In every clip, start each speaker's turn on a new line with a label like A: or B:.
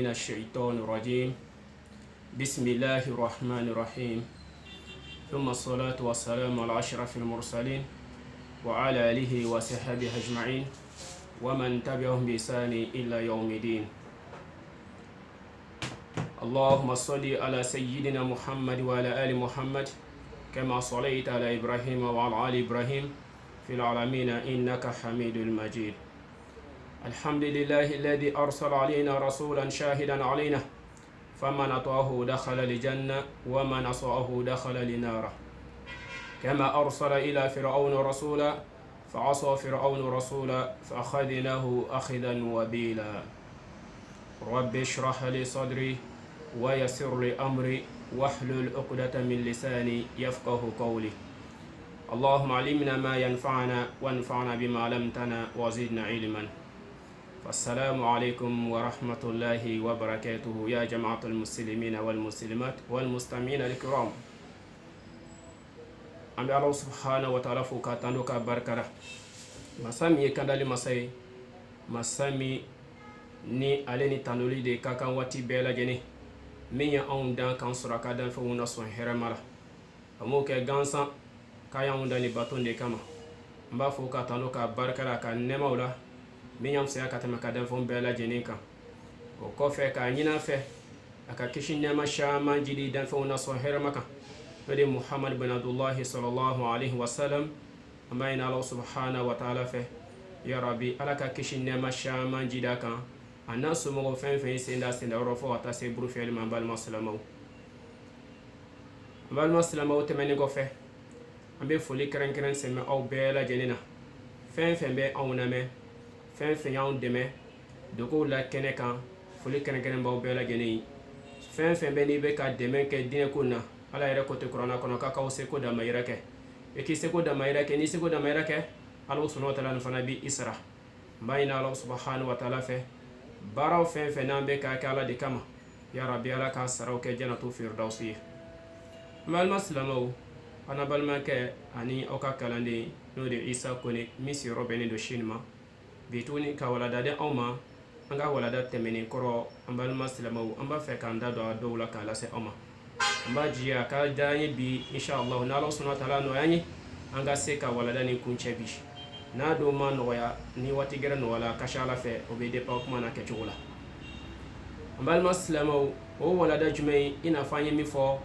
A: من الشيطان الرجيم بسم الله الرحمن الرحيم ثم الصلاة والسلام على أشرف المرسلين وعلى آله وصحبه أجمعين ومن تبعهم بإحسان إلى يوم الدين. اللهم صل على سيدنا محمد وعلى آل محمد كما صليت على إبراهيم وعلى آل إبراهيم في العالمين إنك حميد مجيد. الحمد لله الذي أرسل علينا رسولا شاهدا علينا فمن أطاعه دخل الجنة ومن عصاه دخل النار. كما أرسل إلى فرعون رسولا فعصى فرعون رسولا فأخذناه أخذا وبيلا. رب اشرح لي صدري ويسر لي أمري واحلل عقدة من لساني يفقه قولي. اللهم علمنا ما ينفعنا وانفعنا بما علمتنا وزدنا علما. السلام عليكم ورحمة الله وبركاته يا جماعة المسلمين والمسلمات والمستمعين الكرام. أمي الله سبحانه وتعالى فوق تندوك بركة مسامي كندالي مسامي ni ale ni tanoli de ka kan wati bɛɛ lajɛlen min ye anw dan kan sɔrɔ ka dan fɛnw na sɔn hɛrɛma la a m'o kɛ gansan k'a y'anw dan ni baton de kama. N b'a fɔ ka tando ka barika la ka nɛmaw la min y'an fisaya ka tɛmɛ ka dan fɛnw bɛɛ lajɛlen kan. O kɔfɛ k'a ɲin'a fɛ a ka kisi nɛma caman jidi dan fɛnw na sɔn hɛrɛma kan n'o de Muhammad bin Abdullahi sallallahu alaihi wasallam. An b'a ɲini Ala subhanahu wa ta'ala fɛ ya Rabbi Ala ka kisi nɛma caman jida kan a n'a somɔgɔw fɛn fɛn senda yɔrɔ fɔ ka taa se burufɛli ma. An balima silamɛw tɛmɛnen kɔfɛ an bɛ foli kɛrɛnkɛrɛn sɛmɛ aw bɛɛ lajɛlen na. Fɛn fɛn bɛ anw lamɛn fɛn fɛn y'anw dɛmɛ dogow la kɛnɛ kan foli kɛrɛnkɛrɛn b'aw bɛɛ lajɛlen ye. Fɛn fɛn bɛ n'i bɛ ka dɛmɛ kɛ diinɛ ko na Ala yɛrɛ ko tɛ kuranɛ kɔnɔ k'a k'aw seko damayira kɛ. I k'i seko damayira kɛ n'i seko damayira kɛ Ala subhanahu wa ta'ala nin fana b'i sara. N b'a ɲini Ala subhanahu wa ta'ala fɛ baaraw fɛn fɛn n'an bɛ k'a kɛ Ala de kama ya Rabbi Ala k'a saraw kɛ janatu firdausi ye. N balima silamɛw an n'a balimakɛ ani aw ka kalanden n'o de Isa Kone min sigiyɔrɔ bɛnnen don Sini ma bi tuguni ka walanda di anw ma an ka walanda tɛmɛnen kɔrɔ. An balima silamɛw an b'a fɛ k'an da don a dɔw la k'a lase aw ma. An b'a jiya ka da an ye bi inshallah n'Ala subhanahu wa ta'ala nɔgɔya an ye an ka se ka walanda nin kuncɛ bi. N'a don ma nɔgɔya ni waati gɛrɛ nɔgɔya ka ca Ala fɛ o bɛ dépend kuma na kɛcogo la. An balima silamɛw o walanda jumɛn ye i n'a fɔ an ye min fɔ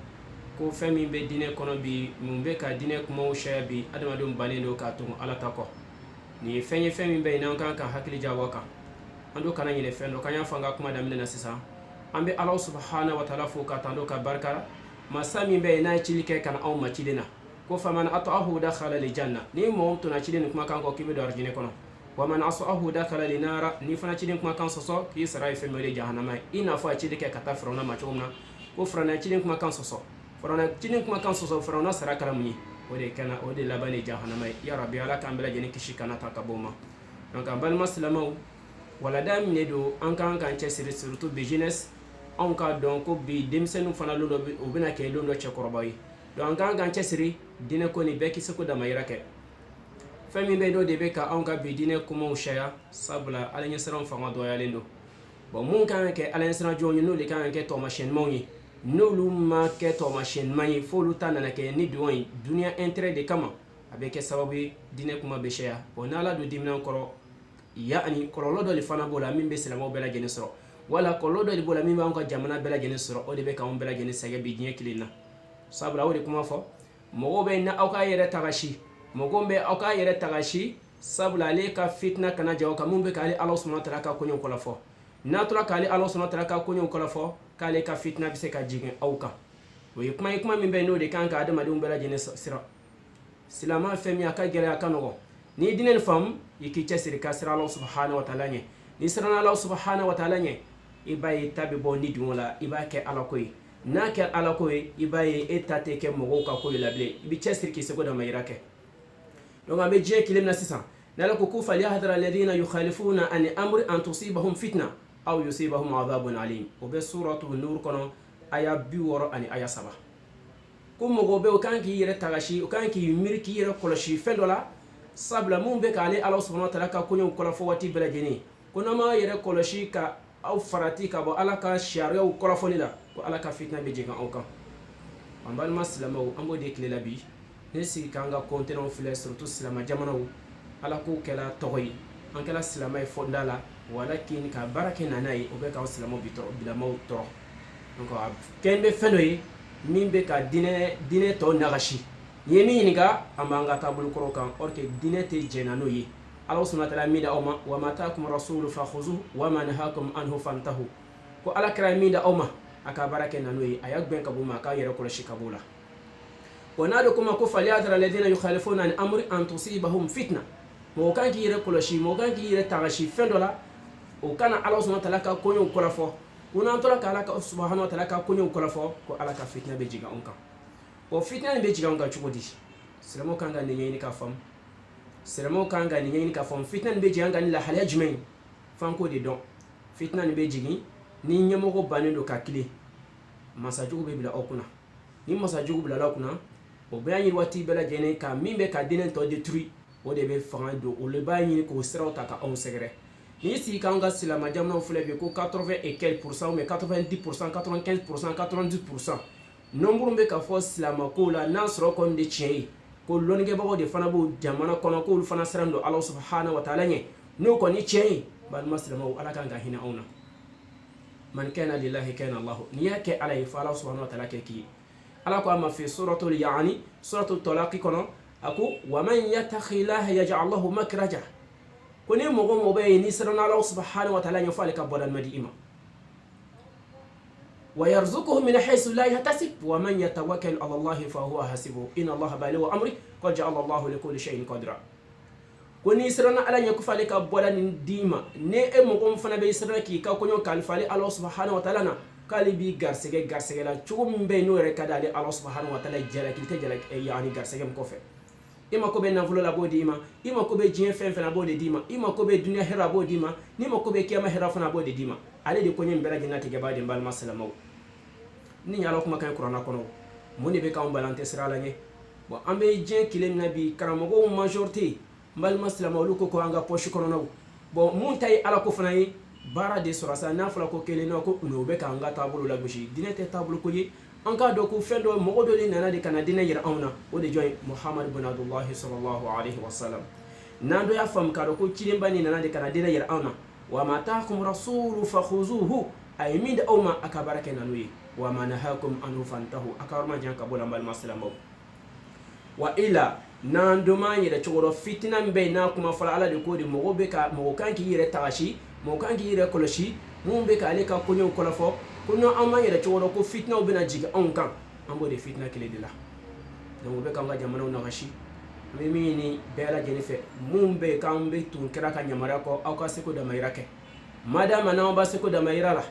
A: ko fɛn min bɛ diinɛ kɔnɔ bi mun bɛ ka diinɛ kumaw caya bi adamadenw bannen don k'a tugu Ala ta kɔ. Nin ye fɛn ye fɛn min bɛ yen n'an kan ka hakili jagabɔ kan an do kana ɲinɛ fɛn dɔ k'an y'a fɔ an ka kuma daminɛ na sisan. An bɛ Ala subhanahu wa ta'ala fo ka tando ka barika la masa min bɛ yen n'a ye cili kɛ ka na anw ma ciden na ko faman ata'ahu dakhala aljanna ni mɔgɔ tun na ciden nin kumakan kɔ k'i bɛ don arijinɛ kɔnɔ wa man asa'ahu dakhala an-nar ni fana ciden kumakan sɔsɔ k'i sara ye fɛn bɛɛ de jahanama ye. I n'a fɔ a cili kɛ ka taa Firawuna ma cogo min na ko Firawuna ciden kumakan sɔsɔ Firawuna sara kɛra mun ye o de laban ye jahanama ye. Ya Rabbi Ala k'an bɛɛ lajɛlen kisi kana ta ka bɔ o ma. Donc an balima silamɛw walanda min de don an kan k'an cɛsiri surtout bi jeunesse anw k'a dɔn ko bi denmisɛnninw fana don dɔ u bɛna kɛ don dɔ cɛkɔrɔba ye. Donc an kan k'an cɛsiri diinɛ ko nin bɛɛ k'i seko damayira kɛ. Fɛn min bɛ n'o de bɛ ka anw ka bi diinɛ kumaw caya sabula Ala ɲɛsiranw fanga dɔgɔyalen don. Bon mun kan ka kɛ Ala ɲɛsiran jɔnw ye n'o de kan ka kɛ taamasiyɛn ɲumanw ye n'olu ma kɛ taamasiyɛn ɲuman ye f'olu ta nana kɛ ni dɔn ye duniya intérêt de kama a bɛ kɛ sababu ye diinɛ kuma bɛ caya. Bon n'Ala don diminɛn kɔrɔ yani kɔlɔlɔ dɔ de fana b'o la min bɛ silamɛw bɛɛ lajɛlen sɔrɔ wala kɔlɔlɔ dɔ de b'o la min b'anw ka jamana bɛɛ lajɛlen sɔrɔ o de bɛ k'anw bɛɛ lajɛlen sɛgɛn bi diɲɛ kelen na. Sabula o de kuma fɔ mɔgɔw bɛ na aw ka yɛrɛ tagasi mɔgɔw bɛ aw ka yɛrɛ tagasi sabula ale ka fitina kana jaw kan mun bɛ k'ale Ala subhanahu wa ta'ala ka koɲɛw kɔlɔfɔ. N'a tora k'ale Ala subhanahu wa ta'ala ka koɲɛw kɔlɔfɔ k'ale ka fitina bɛ se ka jigin aw kan. O ye kuma min bɛ n'o de kan ka adamadenw bɛɛ lajɛlen sira. Silamɛ fɛn min a ka gɛlɛn a ka nɔgɔn. N'i ye diinɛ nin faamu i k'i cɛsiri ka siran Ala subhanahu wa ta'ala ɲɛ. N'i siranna Ala subhanahu wa ta'ala ɲɛ i b'a ye ta bɛ bɔ ni dungo la i b'a kɛ Ala ko ye. N'a kɛra Ala ko ye i b'a ye e ta tɛ kɛ mɔgɔw ka ko ye la bilen. I bɛ cɛsiri k'i seko damayira kɛ. Donc an bɛ diɲɛ kelen na sisan n'Ala ko ko falyahdhara alladhina yukhalifuna an amri an tusibahum fitna aw yusibahum adhabun alim. O bɛ suratu Nur kɔnɔ aya 60 ani aya 3. Ko mɔgɔw bɛ o kan k'i yɛrɛ tagasi o kan k'i miiri k'i yɛrɛ kɔlɔsi fɛn dɔ la sabula mun bɛ k'ale Ala subhanahu wa ta'ala ka koɲɛw kɔlɔfɔ waati bɛɛ lajɛlen ko n'an m'a yɛrɛ kɔlɔsi ka aw farati ka bɔ ala ka sariyaw kɔrɔfɔli la ko ala ka fitina bɛ jigin aw kan an balima silamɛw an b'o de tile la bi ne sigi k'an ka kɔntinɛw filɛ surtout silama jamanaw ala k'o kɛla tɔgɔ ye an kɛla silamɛ ye fɔnda la walakin ka baara kɛ nana ye o bɛ k'aw silamɛw bilamaw tɔrɔ donc a kɛn bɛ fɛn dɔ ye min bɛ ka diinɛ tɔ nagasi ni ye min ɲininka an b'an ka taabolo kɔrɔ kan or que diinɛ tɛ jɛnna n'o ye ala subhanahu wa ta'ala min da aw ma wa ma ta'akum rasulu fakhuzuhu wa ma nahakum anhu fantahu ko ala kɛra min da aw ma a ka baara kɛ na n'o ye a y'a gbɛn ka bɔ ma a k'a yɛrɛ kɔlɔsi ka bɔ la wa n'a de kuma ko falyadhara alladhina yukhalifuna an amri an tusibahum fitna mɔgɔ kan k'i yɛrɛ kɔlɔsi mɔgɔ kan k'i yɛrɛ tagasi fɛn dɔ la o kana ala subhanahu wa ta'ala ka koɲɛw kɔrɔfɔ ko n'an tora ka ala subhanahu wa ta'ala ka koɲɛw kɔrɔfɔ ko ala ka fitina bɛ jigin anw kan o fitina nin bɛ jigin anw kan cogo di silamɛw kan ka nin ɲɛɲini ka faamu silamɛw kan ka nin ɲɛɲini ka faamu fitina nin bɛ jigin an kan ni lahalaya jumɛn f'an k'o de dɔn fitina nin bɛ jigin ni ɲɛmɔgɔ bannen don ka kilen masajugu bɛ bila aw kunna ni masajugu bila aw kunna o bɛɛ y'a ɲini waati bɛɛ lajɛlen ka min bɛ ka diinɛ tɔ détruire o de bɛ fanga don o de b'a ɲini k'o siraw ta ka anw sɛgɛrɛ n'i sigi k'an ka silama jamanaw filɛ bi ko 80 et quelques % mais 90% 95% 90% nombre bɛ ka fɔ silamakow la n'a sɔrɔ kɔni de tiɲɛ ye ko lɔnnikɛbagaw de fana b'o jamana kɔnɔ k'olu fana siran don ala subhanahu wa ta'ala ɲɛ n'o kɔni tiɲɛ ye balima silamɛw ala kan ka hinɛ anw na man kana lillahi kana allahu n'i y'a kɛ ala ye fo ala subhanahu wa ta'ala kɛ k'i ye ala ko a ma fi suratul yaani suratul talaqi kɔnɔ a ko wa man yattaqillaha yaj'al lahu makhraja ko ni mɔgɔ bɛ yen ni siranna ala subhanahu wa ta'ala ɲɛ fo ale ka bɔdalimɛ di i ma ويرزقه من حيث لا يحتسب ومن يتوكل على الله فهو حسبه إن الله بالغ أمره قد جعل الله لكل شيء قدرا koni sirana ala nya kufale ka bola ni dima ne e mo ko fana be sirana ki ka konyo kalfale Allah subhanahu wa ta'ala na kali bi garsege la chugo mbe no re kada ale Allah subhanahu wa ta'ala jala ki te jala yani garsege m ko fe ima ko be nafulo la bodi ima ko be jien fen fen la bodi dima ima ko be dunya hera bodi dima ni ma ko be kiyama hera fana bodi dima ale de konyo mbela jannati ke badi mbal masalamaw ni yalo kuma kan qur'ana kono moni be ka on balante sira la nye bo ambe jien kilem nabi karamogo majorité mbal maslama lu ko anga poche kono naw bo mun tay ala ko fana yi bara de sorasa na fala ko kele no ko no be ka anga tabulu la gushi dinete tabulu ko yi anka do ko fendo mo do li nana de kana dina yira awna o de joy muhammad ibn abdullah sallallahu alaihi wasallam nando ya fam ka do ko cilimba ni nana de kana dina yira awna wa ma taakum rasulu fakhuzuhu ay min da awma akabara kenanu yi wa ma nahakum anhu fantahu akarma janka bola mbal maslama wa ila nan doma yɛrɛ cogoro fitina mbe na kuma fala ala de ko de mogo be ka mogo kan ki yɛrɛ tagashi mogo kan ki yɛrɛ kɔlɔsi mun be ka ale ka koɲɛw kɔlɔfɔ ko no an ma yɛrɛ cogoro ko fitinaw bena jigi anw kan an b'o de fitina kelen de la donc o be k'an ka jamanaw nagasi an be min ɲini bɛɛ lajɛlen fɛ mun be k'an be tun kɛra ka yamaruya kɔ aw ka seko damayira kɛ madama n'aw b'a seko damayira la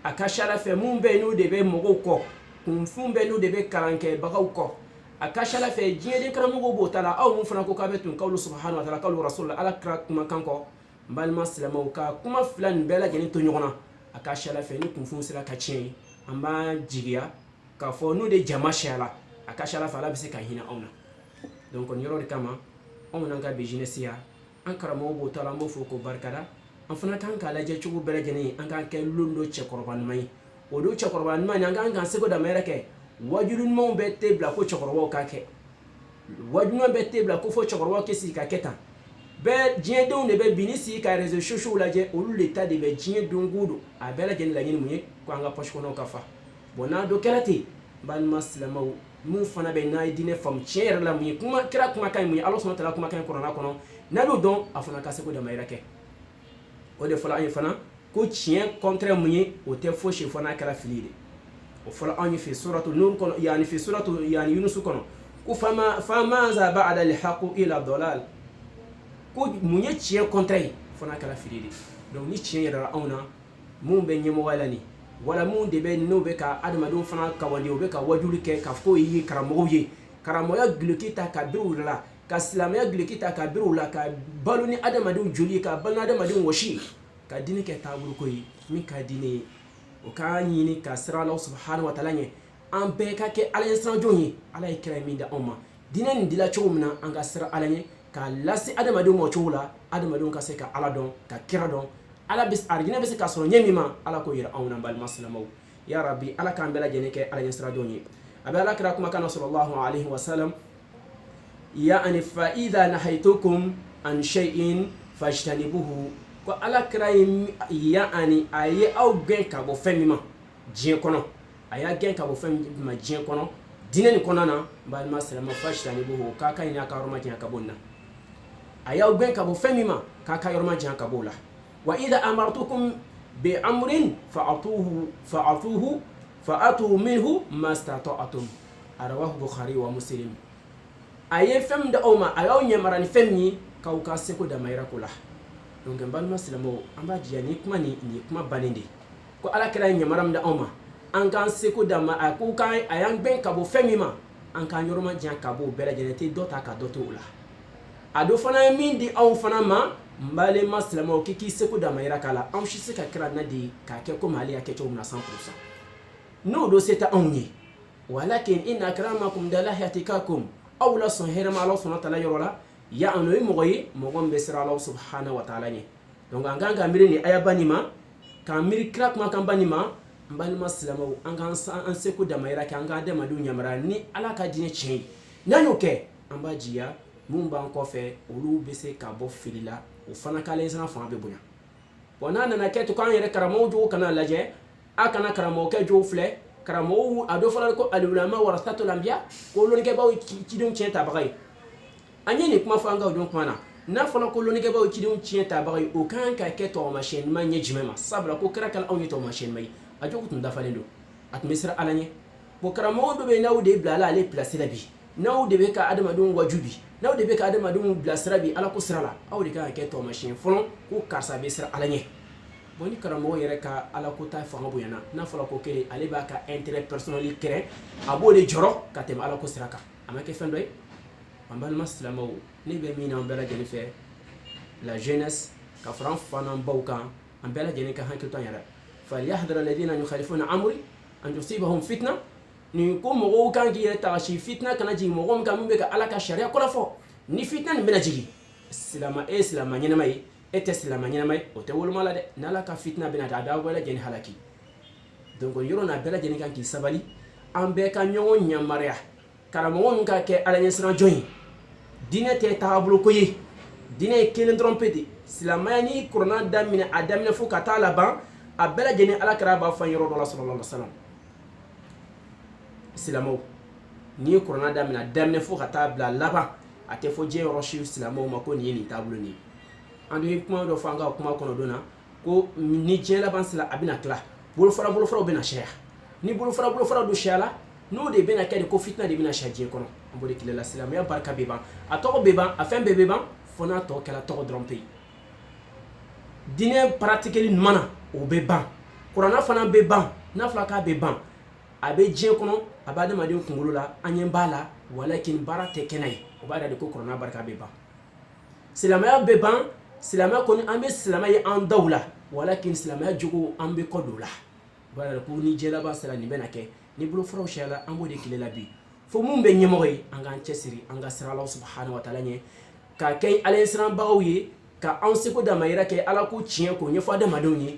A: a ka ca ala fɛ mun be n'u de be mɔgɔw kɔ kunfun be n'u de be kalankɛbagaw kɔ akashala fe jiede karamugo botala aw mun fana ko ka betun kawlu subhanahu wa ta'ala kawlu rasul ala kra kuma kanko balma silamaw ka kuma filan bela jeni to nyogona akashala fe ni kunfun sira ka cien amba jigiya ka fo nu de jama shala akashala fa la bise ka hina awna donc on yoro de kama on nan ka be jinesiya an karamugo botala mo fo ko barkada an fana kan ka laje chugo bela jeni an kan ke lundo che korban mai o do che korban mai an kan sego da mereke wajulun mo be tebla ko chokoro ka ke wajulun be tebla ko fo chokoro ke si ka keta be jien don de be binisi ka réseaux sociaux la je olu l'état de be jien don gudu a bela jen la nyini munye ko anga poche kono ka fa bona do kelati ban maslama mu fana be na dine fam tier la munye kuma kira kuma kan munye Allah subhanahu wa ta'ala kuma kan corona kono na do don afana ka se ko de mayra ke o de fala ay fana ko tien contre munye o te fo che fana kala filide وفلا أني في سورة النور كن يعني في سورة يعني يونس كن فماذا بعد الحق إلى الضلال كو مني تشين كونتري فنا كلا فريدي دونك ني تشين يرا أونا مون بين يموالني ولا مون دي بين نو بكا أدم دون فنا كواندي وبكا وجولي كافكو يي كراموي كرامويا غلوكي تا كبيرو لا كاسلاميا غلوكي تا كبيرو لا كبالوني أدم دون جولي كبالنا أدم دون وشي كديني كتابو كوي مي كديني o ka ɲini ka sira Allah subhanahu wa ta'ala ɲɛ an bɛɛ ka kɛ ala ye siranjɔn ye ala ye kira min da anw ma diinɛ nin dila cogo min na an ka sira ala ɲɛ ka lase adamadenw ma cogo la adamadenw ka se ka ala dɔn ka kira dɔn ala bis arjina bis ka soro nyemima ala ko yira awna bal maslamaw ya rabbi ala kan bela jene ke ala yasra doni abi ala kira kuma kana sallallahu alaihi wasallam ya an fa idha nahaytukum an shay'in fajtanibuhu ko ala kira ya ani aye aw gen ka bo femima jien kono aya gen ka bo femima jien kono dinen kono na bal maslama fajtanibuhu ka ka ina ka roma jien ka bonna aya aw gen ka bo femima ka ka roma jien ka bola wa idha amartukum bi amrin fa'atuhu minhu mastata'tum arawahu bukhari wa muslim aye fem da oma ayo nyamarani femni ka uka seko da mayra kula donc mbal maslamo amba jiya ni kuma baninde ko ala kira nyamaram da oma an kan seko da ma ko kai ayan ben ka bo femima an kan yoroma jan ka bo bela jenete dota ka doto ula ado fana min di aw fana ma mbale maslamo kiki seko da mayra kala an shi sika kira na di ka ke ko mali ya ke to na 100% no do seta onye walakin inna akramakum dalahi atikakum aw la sunhira ma Allah subhanahu wa ta'ala yorola ya anu mogoyi mogom besira Allah subhanahu wa ta'ala ni donc anganga miri ni ayabani ma ka miri krak ma kambani ma mbali maslamo anga an seko da mayra ka anga de madu nyamara ni ala ka dine chen nanu ke amba jiya mumba ko fe olu bese ka bo filila o fana kale sana fa be bunya bona nana ke to kan yere karamo jo kana laje akana karamo ke jo fle karamo ado fala ko alulama warasatul anbiya ko loni ke bawo kidum chen ta bagay anyeni kuma fanga o don kuma na fala ko loni ke bawo kidum chen ta bagay o kan ka ke to machine ma nye jimema sabla ko krakal aw to machine mai ajo ko tunda falendo at misra alanye bo karamo do be nawde blala le place la bi nawde be ka adama dum wajubi nawde be ka adama dum blasra bi ala ko srala aw de ka ke to machine folon ko karsa be sra alanye boni karamo yere ka ala ko ta fanga boyana na fala ko kele ale ba ka intérêt personnel kere abo de joro ka tem ala ko sraka amake fendoy ambal maslamo ni be mina ambela jeni fe la jeunesse ka fran fanan bawka ambela jeni ka hankito yara falyahdhar alladhina yukhalifuna amri an tusibahum fitna ni ko mo kan ki ta shi fitna kana ji mo gom kam be ka ala ka sharia ko la fo ni fitna ni bena jigi islama nyina mai ete silama nyina mai o te wol mala de nala ka fitna bena da wala jeni halaki donc yoro na bela jeni kan ki sabali ambe ka nyowo nyamaria karamo nun ka ke ala nyesra joyi dine te tablo ko yi dine kelen trompeti silama ni corona damina adamina fu ka tala ban a bela jeni ala kara ba fa yoro do sallallahu alaihi wasallam silamo ni corona damina damina fu ka tabla laba ate fo je roshi silamo mako ni ni tablo ni ando kuma do fanga kuma kono dona ko ni jela bansla abina kla bolo fara bena shaya ni bolo fara do shala no de bena kade ko fitna de bena shaje kono ambode kilela salam ya barka beba atoko beba afin beba fona to kala to drompe dine pratiquer mana o beba qur'ana fana beba na flaka beba abe je kono abade made kungolo la anyen bala walakin barate kenai o bada de ko qur'ana barka beba salam ya beba silama koni ambe silama yi an dawla walakin silama ya jogo ambe kodola bala ko ni jela ba sala ni benake ni bulu fro shala ambo de kilela bi fo mum be nyemoy anga chesiri anga sira Allah subhanahu wa ta'ala nye ka kay alensiran bawiye ka an seko da mayira ke ala ko chien ko nyefo da madonyi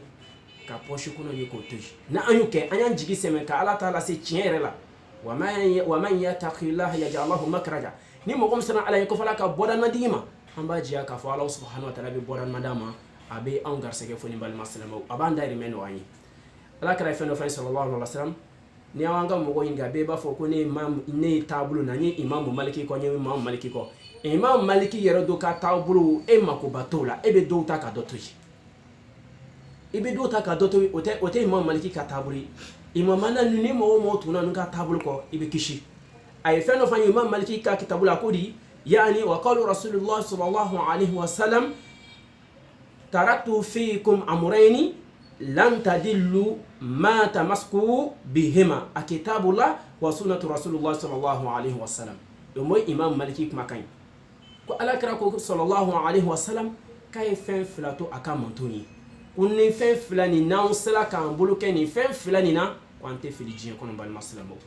A: ka poche kuno ye ko tuji na anyuke anyan jigi seme ka ala ta'ala se chien rela wa man yattaqillaha yaj'al lahu makraja ni mo kom sana ala ko fala ka bodan madima amba jiya ka fo Allah subhanahu wa ta'ala be boran madama abe an garsege fo ni bal maslama abanda rimeno wani ala kara feno fa sallallahu alaihi wasallam ni awanga mo yinga be ba fo ko ne imam ne tabulu na ni imam maliki ko ni imam maliki ko imam maliki yero do ka tabulu e mako batola e be do ta ka dotoji e be do ta ka dotoji ote imam maliki ka tabuli imam mana ni mo tuna nu ka tabulu ko e be kishi ay feno fa imam maliki ka kitabula ko di يعني وقال رسول الله صلى الله عليه وسلم تركت فيكم أمرين لن تدلوا ما تمسكوا بهما كتاب الله وسنة رسول الله صلى الله عليه وسلم يوم إمام مالكي مكان قال كراكو صلى الله عليه وسلم كيف فلاتو أكامنتوني كوني فين فلاني ناوسلا كان بولو كني فين فلاني نا وانت في الجين كونو بالمسلمو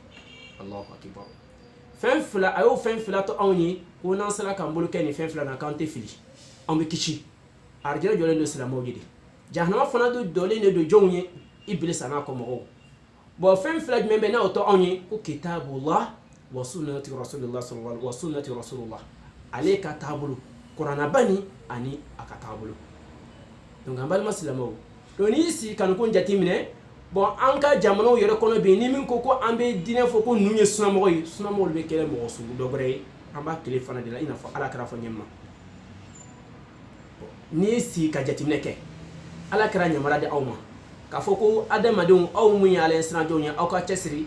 A: الله أكبر fen fila ayo fen fila to awni ko nan sala kan bulu ken fen fila na kan te fili am be kici arjira jole no sala mo gidi jahanama fana do dole ne do jonye iblis ana ko mo bo fen flag membe na oto onye ko kitabullah wa sunnati rasulullah sallallahu wa sunnati rasulullah alayka tabulu qur'ana bani ani akatabulu donc ambal maslamo do ni si kan ko jatimine bon anka jamano yere kono be ni min ko ambe dine fo ko nunye sunamo yi sunamo be kele mo su do bre amba telefona de la ina fo ala kara fo nyemma ni si ka jatimine ke ala kara nyamara de awma ka fo ko adamadun aw mun ya ale sran jonya aw ka chesiri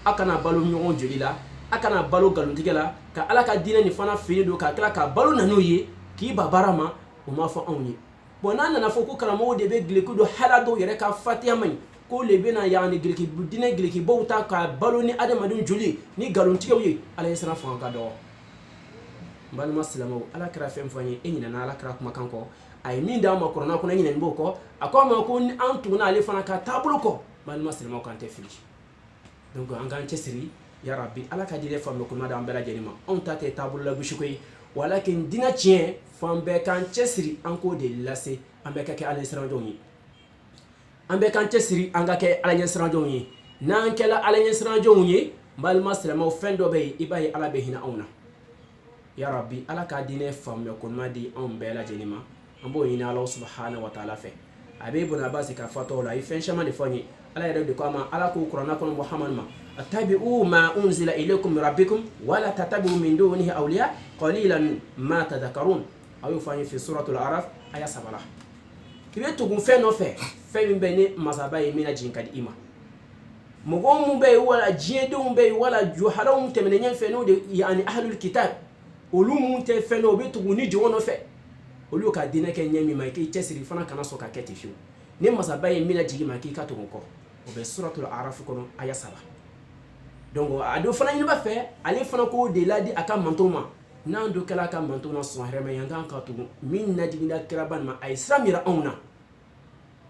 A: akana balu nyon jolila akana balu galuntigela ka ala ka dine ni fana fini do ka kala ka balu nanu ye ki babarama o ma fo awni bon nana fo ko kala mo de be gle ko do halado yere ka fatiha man ko le bena yani gilki dine gilki bauta ka balu ni adamadun joli ni galuntigew ye ala sran fo ka do mbal maslamo ala kara fem fanye enyina na ala kara kuma kanko ay min da ma corona ko nyina mboko akoma ko antu na ale fana ka tablo ko mbal maslamo kan te fili donc angan chesiri ya rabbi ala ka dire fam ko madam bela jenima on ta te tablo la bushikoy walakin dina tien fam be kan chesiri anko de lase ambe ka ke ala sran joni ambe kan chesiri anga ke ala sran joni nan ke la ala sran joni mbal maslamo fendo be ibai ala be hina auna ya rabbi ala ka dine fam ko madi on bela jenima ambo ina Allah subhanahu wa ta'ala fe abibu na basi ka fato la ifen shama de fanyi ala ya de kama ala ko qur'ana ko muhammad ma attabi'u ma unzila ilaykum min rabbikum wala tatabi'u min dunihi awliya qalilan ma tadhakkarun ayu fanyi fi suratul araf aya sabala kibe to gun fe no fe min be ni masaba yi mina jinkadi ima mogo mu be wala jiede mu be wala juharum temene nyen fe no de yani ahlul kitab olumu te fe no be to gun ni jono fe olu ka dina ke nyami ma ke chesiri fana kana so ka keti fiu ne masaba ye mina jigi ma ke ka to ko o be suratul araf kono aya saba donc ado fana ni ba fe ale fana ko de ladi aka mantoma nan do kala ka mantona so harema yanga ka to min na jigi da kiraban ma ay samira auna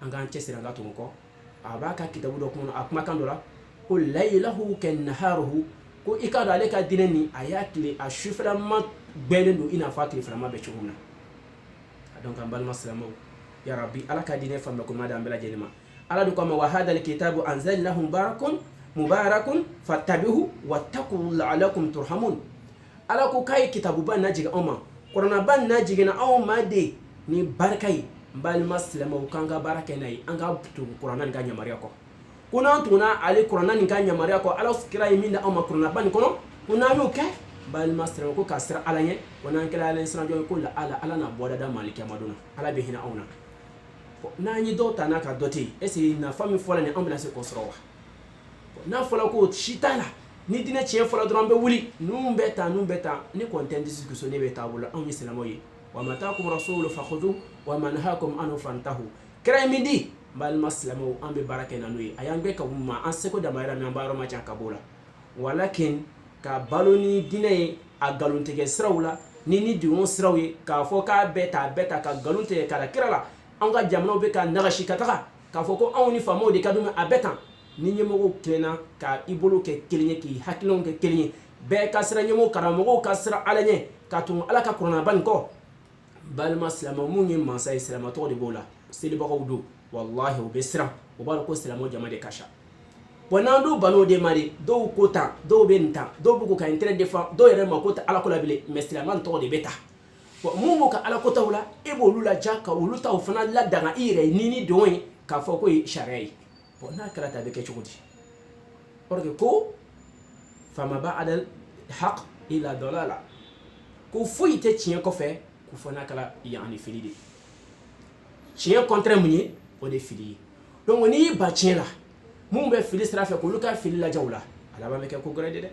A: anga chesiri anga to ko abaka kitabu do kono akuma kandola ko laylahu kan naharuhu ko ikado ale ka dineni ayakli ashufra ma gbelendo ina fakli frama be chumuna donc ambal maslamo ya rabbi ala ka dine fam ko madam bela jenima ala du kama wa hada alkitabu anzalnahu mubarakun fattabihu wattaqu la'allakum turhamun ala ko kai kitabu ban najiga oma qur'ana ban najiga na awma de ni barkai mbal maslamo kanga baraka nay anga tu qur'ana nga nyamariya ko kuna tuna ali qur'ana nga nyamariya ko ala skira yiminda awma qur'ana ban kono kuna yo kai bal master ko kasra alanye wonan kala ala insra jo ko la ala na boda da maliki maduna ala be hina auna na nyi dota na ka doti esi na fami fola ni ambulance ko srowa na fola ko shitala ni dina chien fola drambe wuli numbeta ni content discussion ne beta bula on yi selamoyi wa matakum rasul fakhudhu wa manhakum anu fantahu kray midi bal maslamo ambe barake nanui ayambe ka umma an seko da mayra mi ambaro ma chanka bola walakin ka baloni dine a galuntege srawla ni diwon srawye ka fo ka beta ka galunte kala kirala anga jamno be ka nagashi kataka ka fo ko awni famo de kaduma abeta ni nyemo klena ka ibolo ke kelinye ki hakilon ke kelinye be ka sra nyemo karamo ka sra alanye ka tun ala ka qur'ana ban ko bal maslama munyi mansa islama to de bola sili ba ko wallahi o be sra o ba ko islamo jama de kasha bonando bano de mari do kota do benta do bugo ka intérêt defa do yere makota ala ko labile islaman to de beta mumu ka ala kota wala ebo lula jaka uluta ofana la danga ire nini doin ka fo ko sharai bona kala ta be ke chugudi orge ko fama ba'dal haq ila dalala ko fuite tien ko fe ko fona kala yani filide tien contre munyi o de fili donc ni ba tien la mum be fili sra fe ko luka fili la jawla ala ba me ke ko grade de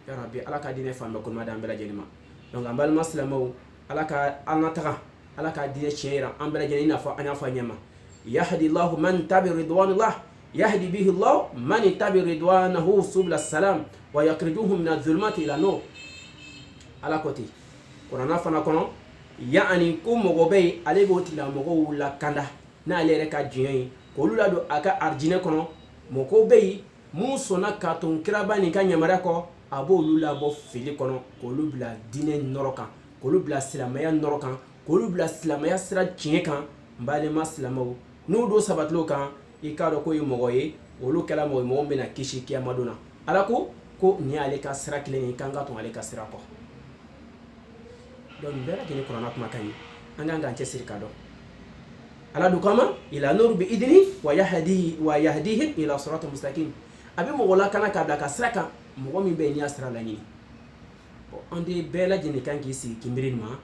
A: ya rabbi ala ka dine fam ko madam bela jenima donc ambal maslamo ala ka anataka ala ka dine tien am bela jenina fa anya fa nyama yahdi allah man tabi ridwanillah يهدي به الله من يتبع رضوانه سبل السلام ويخرجهم من الظلمات الى النور على كوتي قرانا فنا كونو يعني كو مغوبي علي بوتي لا مغو لا كاندا نا لي ركا جين كولولا دو اكا ارجينه كونو مكوبي موسونا كاتون كراباني كان يماركو ابو لولا بو فيلي كونو كولوبلا دين نوروكا كولوبلا سلاميا نوروكا كولوبلا سلاميا سرا جين كان بالي ما سلامو n'u do sabatlo kan i ka do ko i mogo ye olu kala mogo bena kisi kiyama dona ala ko ni ale ka sira kilen kan ka tun ale ka sira ko donc bela gene qur'ana kuma kan an kan ce sirka do ala du kama ila nur bi idni wa yahdihim ila siratal mustaqim abi mogo la kana ka da ka sira kan mogo min be ni asira la ni ande bela gene kan ki si kimirin ma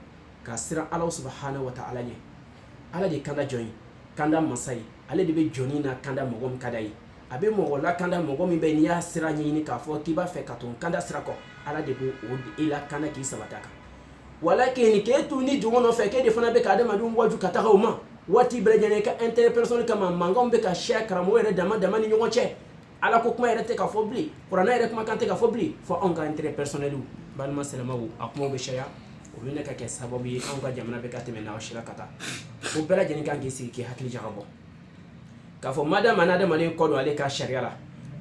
A: ka sira ala subhanahu wa ta'ala ne ala de kanda join kanda masai ale de be joni na kanda mogo mi kadai abe mogo la kanda mogo mi be ni asira ni ka fo ki ba fe ka ton kanda sira ko ala de bo o ila kanda ki sabataka walakin ke tu ni jongo no fe ke de fana be ka de madum waju kata ma wati brejane ka interpersonal kama mangom be ka share karamo ere dama ni nyongo che ala ko kuma ere te ka fo bli qur'ana ere kuma kan te ka fo bli fo on ka interpersonal balma salama wu akmo be shaya o ne ka ke sababu yi an ka jamana be ka teme na shira kata o bela jeni kan ki si ki hakili jarabo ka fo madam anada mali kodo ale ka sharia la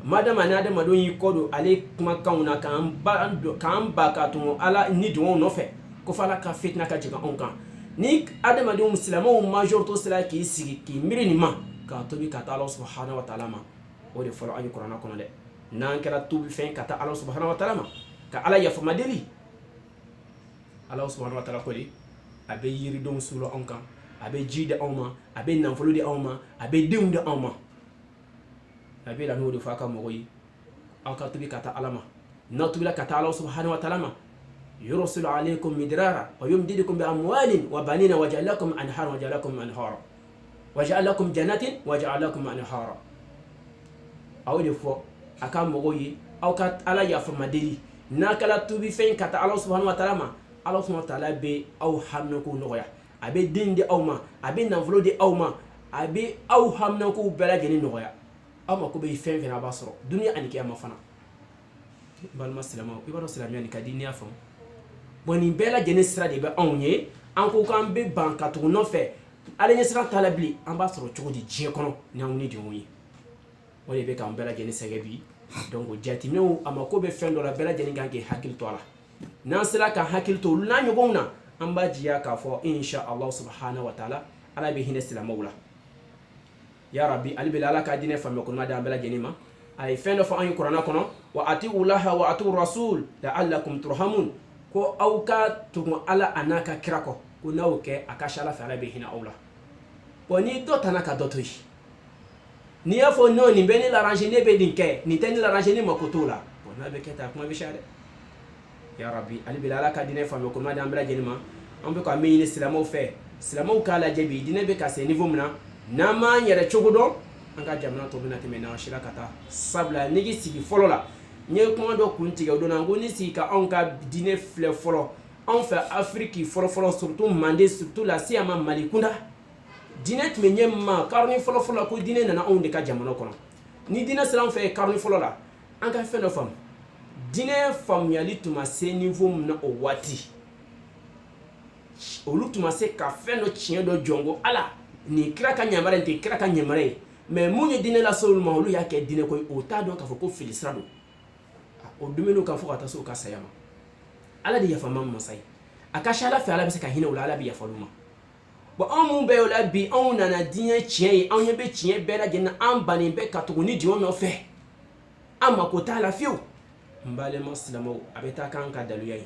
A: madam anada mado yi kodo ale kuma kauna kan ba ka tumo ala ni don no fe ko fala ka fitna ka jiga on kan ni adama de muslimo major to sala ki sigi ki miri ni ma ka to bi ka ta Allah subhanahu wa ta'ala ma o de folo ayi qur'ana kono de nan kala tubi fen ka ta Allah subhanahu wa ta'ala ma ka ala ya fama deli Allah subhanahu wa ta'ala ko li abe yiri don sulo on kan abe jide on ma abe nanfolo de on ma abe dim de on ma abe la no de fa ka mo yi aka to bi ka ta alama na to bi la ka ta Allah subhanahu wa ta'ala ma يرسل عليكم مدرارا ويمددكم بأموال وبنين وجعل لكم أنهارا وجعل لكم جنات وجعل لكم أنهارا أو دفو أكام مغوي أو كات على يفرم دلي ناكلا تبي فين كات الله سبحانه وتعالى ما الله سبحانه وتعالى بي أو حمنكو نغيا أبي دين دي أو ما أبي نفلو دي أو ما أبي أو حمنكو بلا جنين نغيا أو ما كوبي فين أبصرو دنيا أنك يا مفنا بالما سلامة يبغى سلامة أنك دنيا فهم boni bela jeni sira de be onye an ko kan be banka to no fe ale ni sira talabli an ba soro chodi je kono na woni de woni woni be kan bela jeni sege bi donc jati no amako be fendo la bela jeni gange hakil to ala nan sira ka hakil to la nyogona an ba jiya ka fo insha Allah subhanahu wa ta'ala ala be hina sila mawla ya rabbi albila ala ka dine famme ko ma da bela jeni ma ay fendo fo an qur'ana kono wa atiu laha wa atiu rasul la'allakum turhamun ko auka tumo ala anaka kirako ko nawke akashala fa ala be hina aula boni do tanaka dotoy ni afo no ni beni l'arranger ne be dinke ni tani l'arranger ni makotola bona be keta kuma be shade ya rabbi ali bilala ka dine fa ko ma dambra jenima on be ko amini islamo fe islamo kala jebi dine be ka se niveau mna na ma nyere chogodo anga jamna to bina teme na shira kata sabla nigi sigi folola nye kuma do kunti ga do na ngoni si ka onka dine fle folo on fait Afrique folo surtout Mandé surtout la siama malikunda dine tme nyemma karni folo ko dine na on de ka jamana kono ni dine selam fait karni folo la anga fe no fam dine fam yali tuma se niveau na o wati olu tuma se ka fe no chien do jongo ala ni kraka nyamare nte kraka nyamare mais munye dine la sol ma olu yake dine ko o ta do ka fo ko filisrado o dumenu kan fo ka taso ka sayama ala de yafa mam masai akasha ala fa ala be ka hina wala ala bi yafa luma bo amu be wala bi on na dinya chie on ye be chie be la gena an bani be ka to ni di on no fe amma ko ta la fiu mbale muslimo abeta kan ka dalu yayi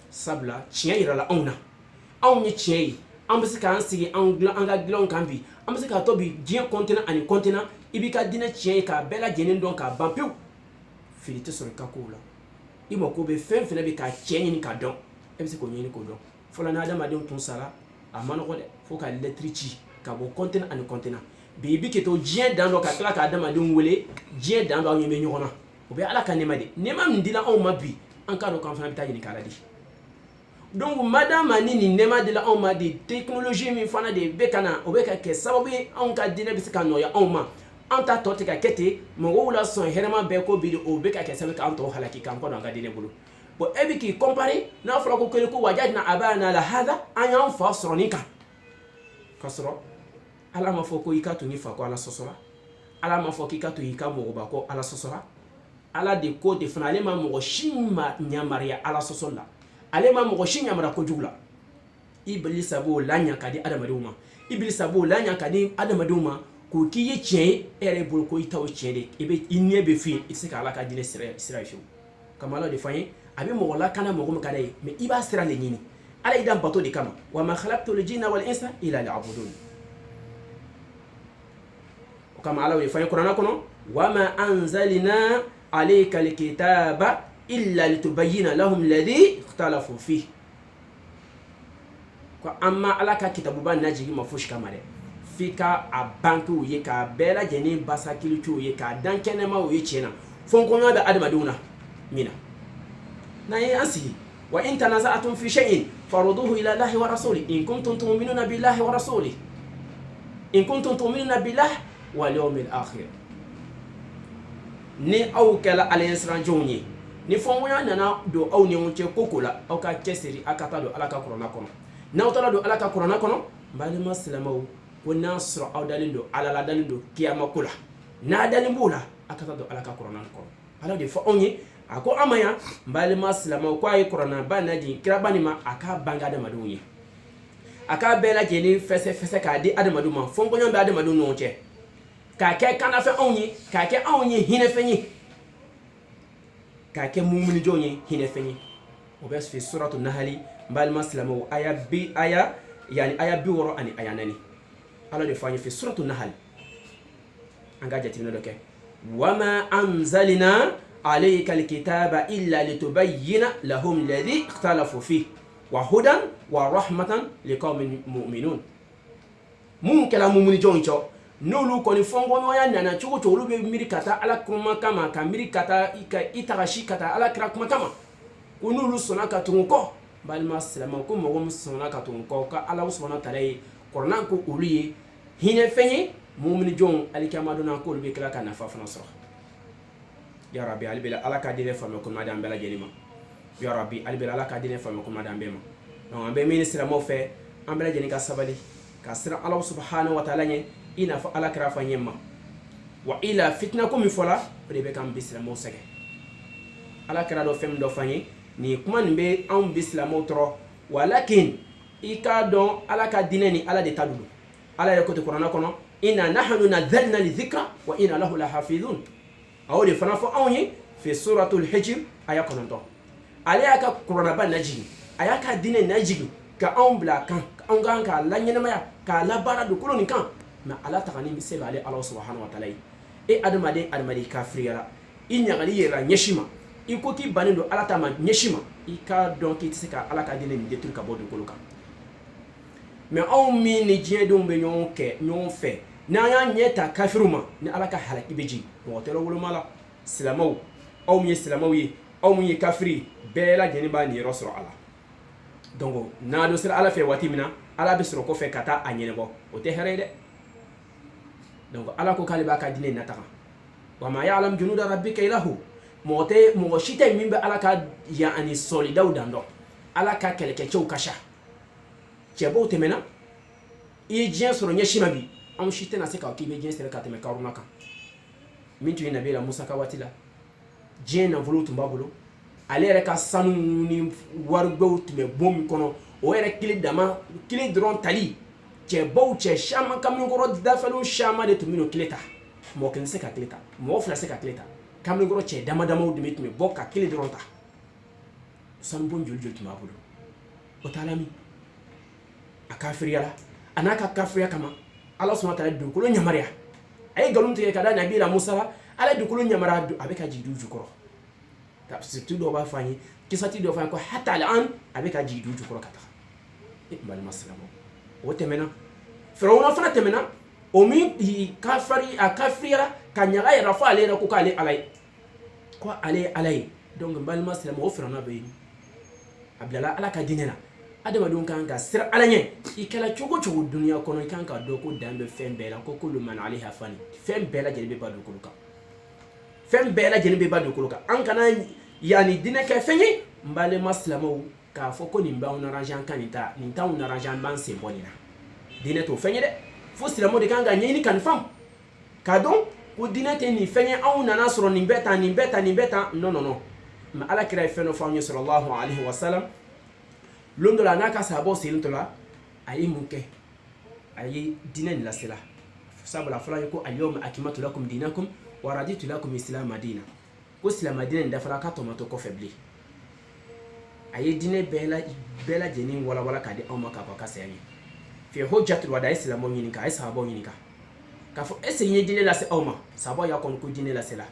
A: sabla chie ira la onna on ni chie an be ka an sigi an ga glon kan bi an be ka to bi dien continent ani continent ibika dina chie ka be la genen don ka bampiu filite sur ka ko la imo ko be fen fena be ka chie ni ka don e be se ko ni ko don fola na adama de tun sala amano ko de fo ka letrici ka bo continent ani continent bibi ke to jien dan do ka kala ka adama de wele jien dan do nyeme nyona o be ala ka nema de nema ndila on mabi an ka do kan fana bitaji ni kala di donc madame ni nema de la on ma de technologie mi fana de be kana o be ka ke sababu on ka dina bi se ka no ya on ma anta to te ka kete mo wala son herema be ko bi o be ka ke sababu ka anto halaki kan ko do ga dine bulu bo ebi ki compare na fala ko ko wajadna abana la hada ayan fa sronika kasro ala ma fo ko ikatu ni fa ko ala sosora ala ma fo ki ikatu ika mo ba ko ala sosora ala de ko de fana ale ma mo shima nyamaria ala sosola ale ma mo shinya mara ko jugla iblis abo lanya kadi adamaduma iblis abo lanya kadi adamaduma ko k'i ye tiɲɛ ye e yɛrɛ bolo ko i ta o tiɲɛ de i ɲɛ bɛ f'i ye i tɛ se ka ala ka diinɛ sira ye fiyewu kama ala de fɔ an ye a bɛ mɔgɔ lakana mɔgɔ min ka d'a ye mais i b'a sira de ɲini ala y'i dan bato de kama wa ma khalaqtul jinna wal insa illa liya'budun o kama ala de fɔ an ye kuranɛ kɔnɔ wa ma anzalna alayka alkitaba illa litubayyina lahum alladhi ikhtalafu fihi ko amma ala ka kitabuba najigi ma fosi kama dɛ f'i ka a bankew ye k'a bɛɛ lajɛlen basakilicogo ye k'a dan kɛnɛmaw ye tiɲɛ na fɔnkɔɲɔgɔn bɛ adamadenw na min na n'an ye an sigi wa in tanaza'tum fi shay'in farudduhu ila allahi wa rasuli in kuntum tu'minuna billahi wa rasuli in kuntum tu'minuna billahi wal yawmil akhir ni aw kɛla alaɲɛsiranjɛnw ye ni fɔnkɔɲɔgɔn nana don aw ni ɲɔgɔn cɛ ko la aw ka cɛsiri aw ka taa don ala ka kuranna kɔnɔ n'aw taara don ala ka kuranna kɔnɔ n balima silamɛw ko n'a sɔrɔ aw dalen don ala la dalen don kiyama ko la n'a dalen b'o la aw ka taa don ala ka kuranna kɔnɔ ala de fɔ anw ye a ko an ma yan n balima silamɛw ko a ye kuranna ba najigin kiraba nin ma a k'a bange adamadenw ye a k'a bɛɛ lajɛlen fɛsɛ k'a di adamadenw ma fɔnkɔɲɔgɔn bɛ adamadenw ɲɔgɔn cɛ k'a kɛ kanafɛn anw ye k'a kɛ anw ye hinɛfɛn ye k'a kɛ muminijɔnw ye hinɛfɛn ye o bɛ fi suratu nahali n balima silamɛw aya 60 ani aya 4 ala de fɔ an ye fi suratu nahali an ka jateminɛ dɔ kɛ wama anzalna alayka alkitaba illa litubayyina lahum alladhi ikhtalafu fihi wa hudan wa rahmatan liqaumin mu'minun mun kɛla muminijɔnw cɔ n'olu kɔni fɔnkɔɲɔgɔnya nana cogo cogo olu bɛ miiri ka taa ala kuma kama ka miiri ka taa i tagasi ka taa ala kira kuma kama ko n'olu sɔnna ka tugu kɔ balima silamɛw ko mɔgɔ min sɔnna ka tugu kɔ ka ala subahana taala ye kuranna ko olu ye hinɛfɛn ye muminijɔnw alikiyama donna k'olu bɛ tila ka nafa fana sɔrɔ ya rabbi ali bɛ ala ka diinɛ faamuya ko ma di an bɛɛ lajɛlen ma ya rabbi ali bɛ ala ka diinɛ faamuya ko ma di an bɛɛ ma donc an bɛ min silamɛw fɛ an bɛɛ lajɛlen ka sabali ka siran ala subahana wa taala ɲɛ i n'a fɔ ala kɛra fɔ ɲɛ ma wa i la fitina ko min fɔla o de bɛ k'an bi silamɛw sɛgɛn ala kɛra dɔ fɛn min dɔ fɔ an ye nin kuma nin bɛ anw bi silamɛw tɔrɔ walakin i k'a dɔn ala ka diinɛ ni ala de ta don ala yɛrɛ ko ten kuranna kɔnɔ inna nahnu nazzalna lidhikra wa inna lahu lahafidhun a y'o de fana fɔ anw ye fi suratul hijr aya 9 ale y'a ka kuranaba najigin a y'a ka diinɛ najigin ka anw bila a kan anw kan k'a la ɲɛnamaya k'a labaara dugukolo nin kan mais ala tagani bɛ se k'ale ala subahana wa taala ye e adamaden kafiriyara i ɲagali yɛrɛ ɲɛsi ma i ko k'i bannen don ala ta ma ɲɛsi ma i k'a dɔn k'i tɛ se ka ala ka diinɛ nin détruire ka bɔ dugukolo kan mais anw min ni diɲɛdenw bɛ ɲɔgɔn fɛ n'an y'an ɲɛ ta kafiriw ma ni ala ka halaki bɛ jigin mɔgɔ tɛ woloma la silamɛw aw min ye silamɛw ye aw min ye kafiri bɛɛ lajɛlen b'a niyɔrɔ sɔrɔ a la donc n'a dɔ sera ala fɛ waati min na ala bɛ sɔrɔ kɔfɛ ka taa a ɲɛnabɔ o tɛ hɛrɛ ye dɛ donc ala ko k'ale b'a ka diinɛ nataga wa ma ya'lamu junuda rabbika illa hu mɔgɔ si tɛ min bɛ ala ka yan ani sɔlidaw dan dɔn ala ka kɛlɛkɛcɛw ka sa cɛbaw tɛmɛna i ye diɲɛ sɔrɔ ɲɛsi ma bi anw si tɛna se k'a k'i bɛ diɲɛ sɛbɛ ka tɛmɛ karuna kan min tun ye nabila musa ka waati la diɲɛ nafolo tun b'a bolo ale yɛrɛ ka sanu ni waribɛw tun bɛ bon min kɔnɔ o yɛrɛ kelen dɔrɔn tali cɛbaw cɛ caman kamalenkɔrɔ dafɛnw caman de tun bɛ n'o kelen ta mɔgɔ kelen tɛ se ka kelen ta mɔgɔ fila tɛ se ka kelen ta kamalenkɔrɔ cɛ damadamaw de tun bɛ bɔ ka kelen dɔrɔn ta sanu bon joli joli tun b'a bolo o t'a la min a kafiriyala a n'a ka kafiriya kama ala sɔnna ta dugukolo ɲamariya a ye nkalon tigɛ ka da nabila musa la ala ye dugukolo ɲamariya a bɛ ka jigin du jukɔrɔ surtout dɔw b'a fɔ an ye kisati dɔ fɔ an ye ko hata al'an a bɛ ka jigin du jukɔrɔ ka taga e balima silamɛw o tɛmɛna firawuna fana tɛmɛna o min kafiriyara ka ɲaga yɛrɛ fɔ ale yɛrɛ ko k'ale ala ye ko ale ye ala ye donc balima silamɛw o firawuna bɛ yen a bilala ala ka diinɛ na adamadenw kan ka siran ala ɲɛ i kɛla cogo cogo duniya kɔnɔ i kan ka dɔn ko dan bɛ fɛn bɛɛ la ko kullu man alayha fan fɛn bɛɛ lajɛlen bɛ ba dugukolo kan fɛn bɛɛ lajɛlen bɛ ba dugukolo kan an kana yani diinɛ kɛ fɛn ye n balima silamɛw k'a fɔ ko nin b'anw n'arrange an ka nin t'anw n'arrange an b'an sen bɔ nin na diinɛ t'o fɛn ye dɛ fo silamɛw de kan ka ɲɛɲini ka nin faamu k'a dɔn ko diinɛ tɛ nin fɛn ye anw nana sɔrɔ nin bɛɛ tan nin bɛɛ tan nin bɛɛ tan non non non mais ala kira ye fɛn dɔ fɔ anw ye sallallahu alaihi wa sallam lon dɔ la n'a ka sahabaw segintɔ la a ye mun kɛ a ye diinɛ nin lasela sabula fala ko al-yawma akmaltu lakum dinakum wa raditu lakum islam madina ko islam madina ndafala ka tomato ko febli aye dine bela jeni wala ka di awma ka ka seyani fi hujjatul wada islam nyini ka ay sahabo nyini ka fo essayer dine la se awma sahabo ya kon ko dine la se la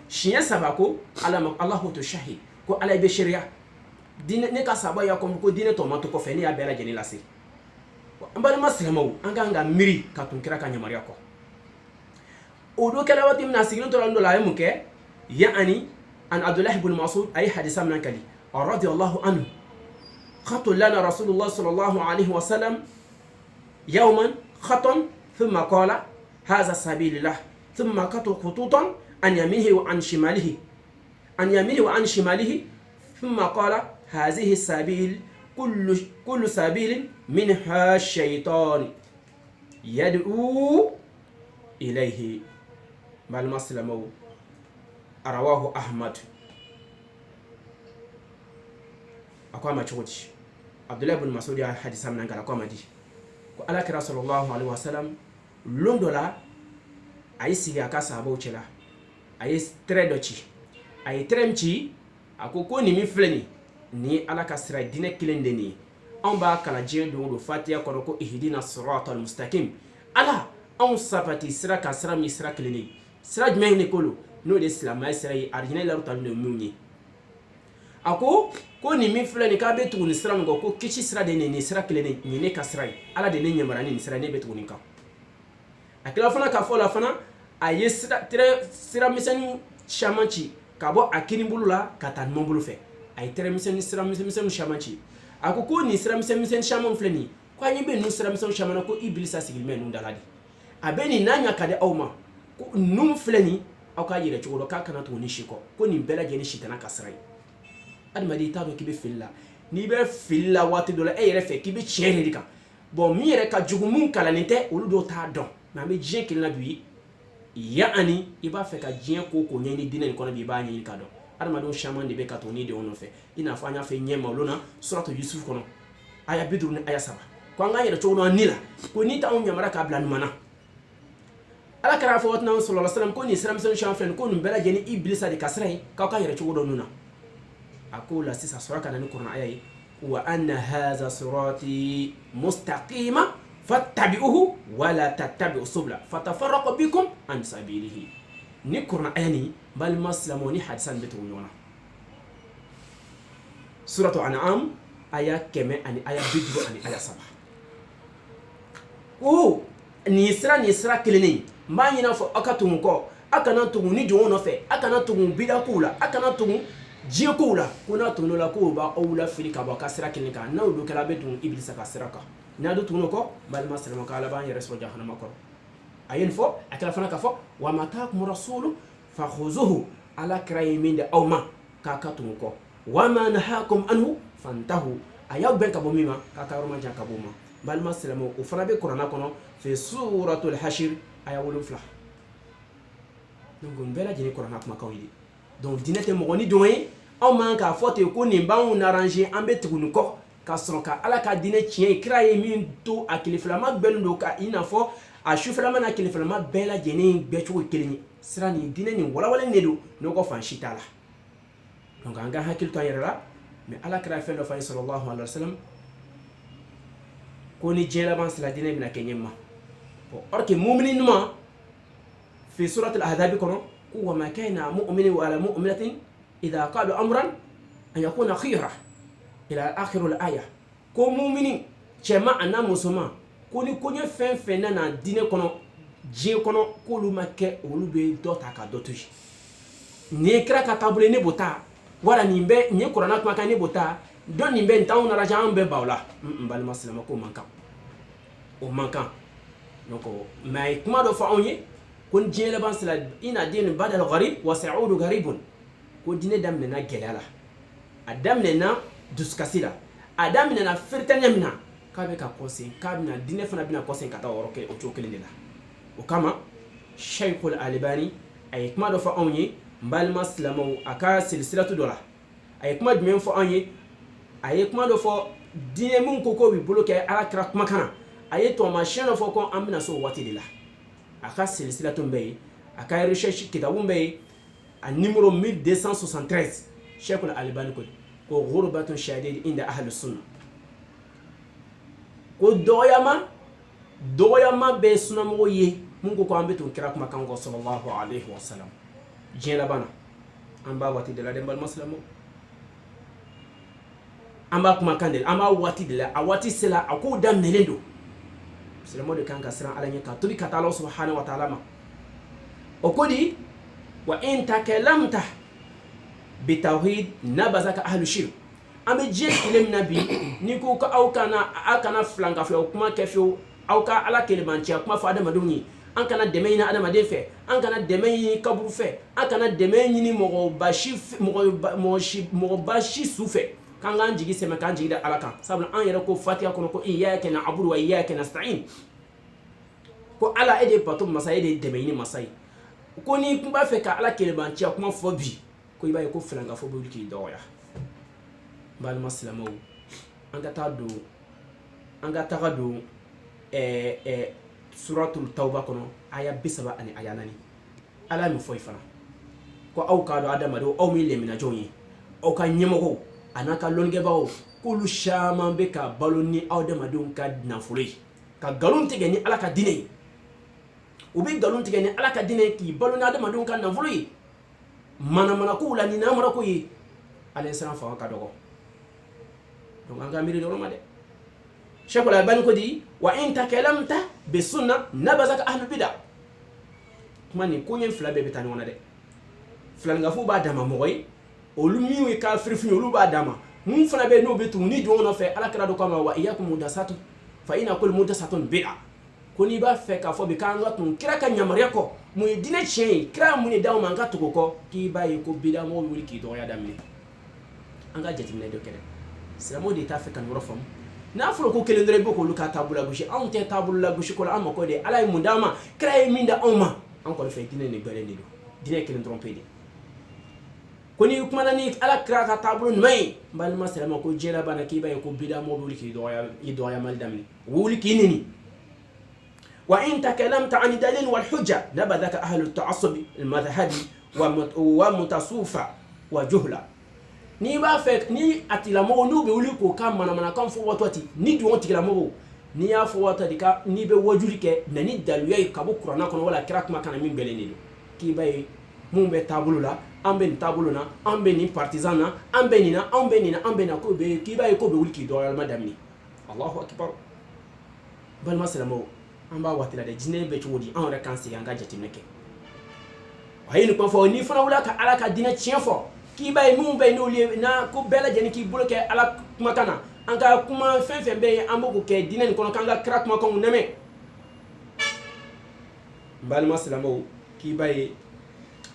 A: shiya sabako Allahu to shahid ko ala be sharia dine ne ka sahabo ya kon ko dine tomato ko fe ni ya bela jeni la se ambali maslamaw anga miri ka tun kira ka nyamariya ko odo kala wati min asigin to lando la yamuke yani an Abdullah ibn Mas'ud ay hadisa min kali radiyallahu anhu khatul lana rasulullah sallallahu alayhi wa sallam yawman khatam thumma qala hadha sabilillah thumma qatu khututan an yaminihi wa an shimalihi thumma qala hadhihi sabil كل سبيل منها الشيطان يدعو إليه بل مسلمه رواه أحمد أقوى ما تقولش عبد الله بن مسعود حديث من قال أقوى ما دي قال كرا صلى الله عليه وسلم لندولا أي سيجا كاسابو تلا أي تردوشي أي ترمشي أكو كوني مفلني ni ala ka sira dine kilende ni on ba kala je do fatiha kono ko ihdina siratal mustaqim ala on sapati sira ka sira mi sira kilende sira jme ni kolo no de islam ay sira yi arjina la rutal de mumni ako ko ni mi fle ni ka betu ni sira ngo ko kichi sira de ni sira kilende ni ne ka sira ala de ne nyamara ni sira ne betu ni ka akila fana ka fola fana aye sira misani shamanchi ka bo akini bulula ka tan mon bulu fe ay tere misen shamanchi ako ko ni sira misen shaman fleni ko anyi be nu sira misen shaman ko iblisa sigil men nu daladi abeni nanya kade awma ko num fleni aka yire chugo ka kana to ni shiko ko ni bela je ni shitana kasrai admadi ta do kibe filla ni be filla wati dola e yere fe kibe chere dika bon mi yere ka jugumun kala nite olu do ta don na me je kilna bi ya ani iba fe ka je ko nyeni dinani ko na bi ba nyeni ka do adamado shaman de be ka to ni de ono fe ina fa nya fe nyema lona suratu yusuf kono aya bidru ni aya saba ko anga yere chono anila ko ni ta on nyamara ka blan mana ala kara fa watna sallallahu alaihi wasallam ko ni islam sen shamfen ko num bela jeni iblisa de kasrai ka yere chono nuna akula sisa suraka na ni qur'an aya wa anna hadha sirati mustaqima fattabi'uhu wa la tattabi'u subula fatafarraqu bikum an sabilihi ni qur'an ayani bal maslamoni hadisan betu yona suratu an'am aya keme ani aya bidru ani aya saba o ni sira kilini mbanyi na fo akatungu ko akana tungu ni jono fe akana tungu bida kula akana tungu jie kula kuna tungu la ko ba oula filika ba kasira kilika na do kala betu iblisa kasira ka na do tungu ko bal maslama kala ban ya rasul jahannama ko ayen fo akala fana ka fo wa matakum rasulu fakhuzuhu ala kraimin da awma kaka tungu ko wa ma nahakum anhu fantahu ayaw ben ka bomima kaka roma jan ka boma bal maslama o fana be qur'ana kono fi suratul hashr ayawul flah donc on bela jeni qur'ana kuma kawidi donc dinete mo goni doy aw man ka fote ko ni ba on arranger ambe tugunu ko ka sonka ala ka dine chien kraye min to akiliflama belu ka inafo a shuflama na akiliflama bela jeni bechu kelini sirani dine ni wala nedo no ko fan shitala donc anga hakil to yera mais ala kra fe do fa sallallahu alaihi wasallam ko ni jela ban sila dine bina kenyema bo orke mu'minin ma في سورة الأحزاب كنو وما كان مؤمن ولا مؤمنة إذا قالوا أمرا أن يكون خيرا إلى آخر الآية كو مؤمنين جماعة مسلمان كوني فين فينا دين كنو جين كنو كل ما كه ولو بي دوتا كدوتوش نيكرا كتابولي نبوتا ولا نيمبي نيكورانا كما كان نبوتا دون نيمبي نتاو نراجع أمبي باولا مبالي مسلم كو منكا او منكا نوكو ما يكما دو فاوني كون جيل بان سلا إنا دين بدل غريب وسعود غريب كون دين دم لنا جلالا أدم لنا دسكسيلا أدم لنا فرتنا منا كابي كقوسين كابنا دين فنا بنا قوسين كتا وروكي أوتوكل لنا وكما شيخ الألباني أي كما دفع أوني بالما سلامو أكا سلسلة دولا أي كما دمين فأوني أي كما دفع دين من كوكو بيبولو كي على كراك مكانا أي تو ماشين فوكو أمنا سو واتي لله aka silsila tumbe aka recherche kitabu mbe a numéro 1273 Cheikh al-Albani ko ghurbatun shadid inda ahli sunna ko doyama be sunna mo ye mun ko ambe to kira kuma kan ko sallallahu alaihi wasallam jela bana amba wati de la dembal maslamo amba kuma kan de amba wati de la awati sela ako dam nelendo silamo de kan ka siran alanya ka tubi kata Allah subhanahu wa ta'ala ma okodi wa in takalamta bitawhid nabazaka ahlu shirk ambe je kilem nabi ni ko ka au kana akana flanga fe kuma kefio au ka ala kelemanci kuma fa adama dunyi an kana deme ina adama de fe an kana deme yi kaburu fe an kana deme ni mo bashi sufe kan gan jigi sema kan jigi da alaka sabna an yara ko fatiha ko iyyaka na'budu wa iyyaka nasta'in ko ala ede patum masai de deme ni masai ko ni kuma fe ka ala kelemanci kuma fo bi ko iba ko flanga fo bi ki doya bal maslamo an ga ta do suratul tauba kono aya bisaba ani aya nani ala mi foy fana ko aw ka do adama do aw mi lemina jonyi aw ka nyemo anaka longe bawo kulu shama be ka baloni aw dama don ka nafuri ka galon tege ni ala ka dine ubi galon tege ni ala ka dine ki baloni adama don ka nafuri mana ko la ni namara ko yi alayhi salam fa ka dogo donc anga miri do romade Cheikh al-Albani ko di wa in takalamta bi sunna nabazaka ahlul bid'ah kuma ni ko nyen fla be betani wona de fla nga fu ba dama moy olu miwi ka frifini olu ba dama mun fana be no betu ni do no fe ala kala do kama wa iyakum mudasatu fa ina kul mudasatun bid'ah ko ni ba fe ka fo be kan ga tun kira ka nyamare ko mu dine chen kira mu ni dawo man ka to ko ki ba yi ko bid'ah mo wuri ki do ya damni anga jetimne do kede silamo de ta fe kan woro fam na furo ko kelendere boko luka tabula gushi an te tabula gushi ko amma ko de alay mundama kray minda oma an ko fe dine ne bere ni do dine kelen tromper de ko ni kuma ni ala kra ka tabulu may bal masalama ko jela bana ki bay ko bida mo wuli ki do ya mal damni wuli ki nini wa in takalamta an dalil wal hujja nabadaka ahlu at-ta'assub al-madhhabi wa mutasufa wa juhla ni ba fe ni atila mo no be wuli ko kam mana kan fo watoti ni du wonti la mo ni ya fo watodi ka ni be wajuli ke na ni dalu yai kabu qur'ana kono wala kirak ma kana min bele ni do ki bay mum be tabulu la ambe ni tabulu na ambe ni partisan na ambe ni na ko be ki bay ko be wuli ki do al madamni Allahu akbar bal maslamo amba watila de jine be chodi an re kan si anga jetimneke hayni ko fo ni fana wala ka ala ka dina chien fo ki bay mum bay no li na ko bela jeni ki bloqué ala kuma kana anga kuma fenfe be ambo ke dinen kono kanga crack ma ko neme bal maslamo ki bay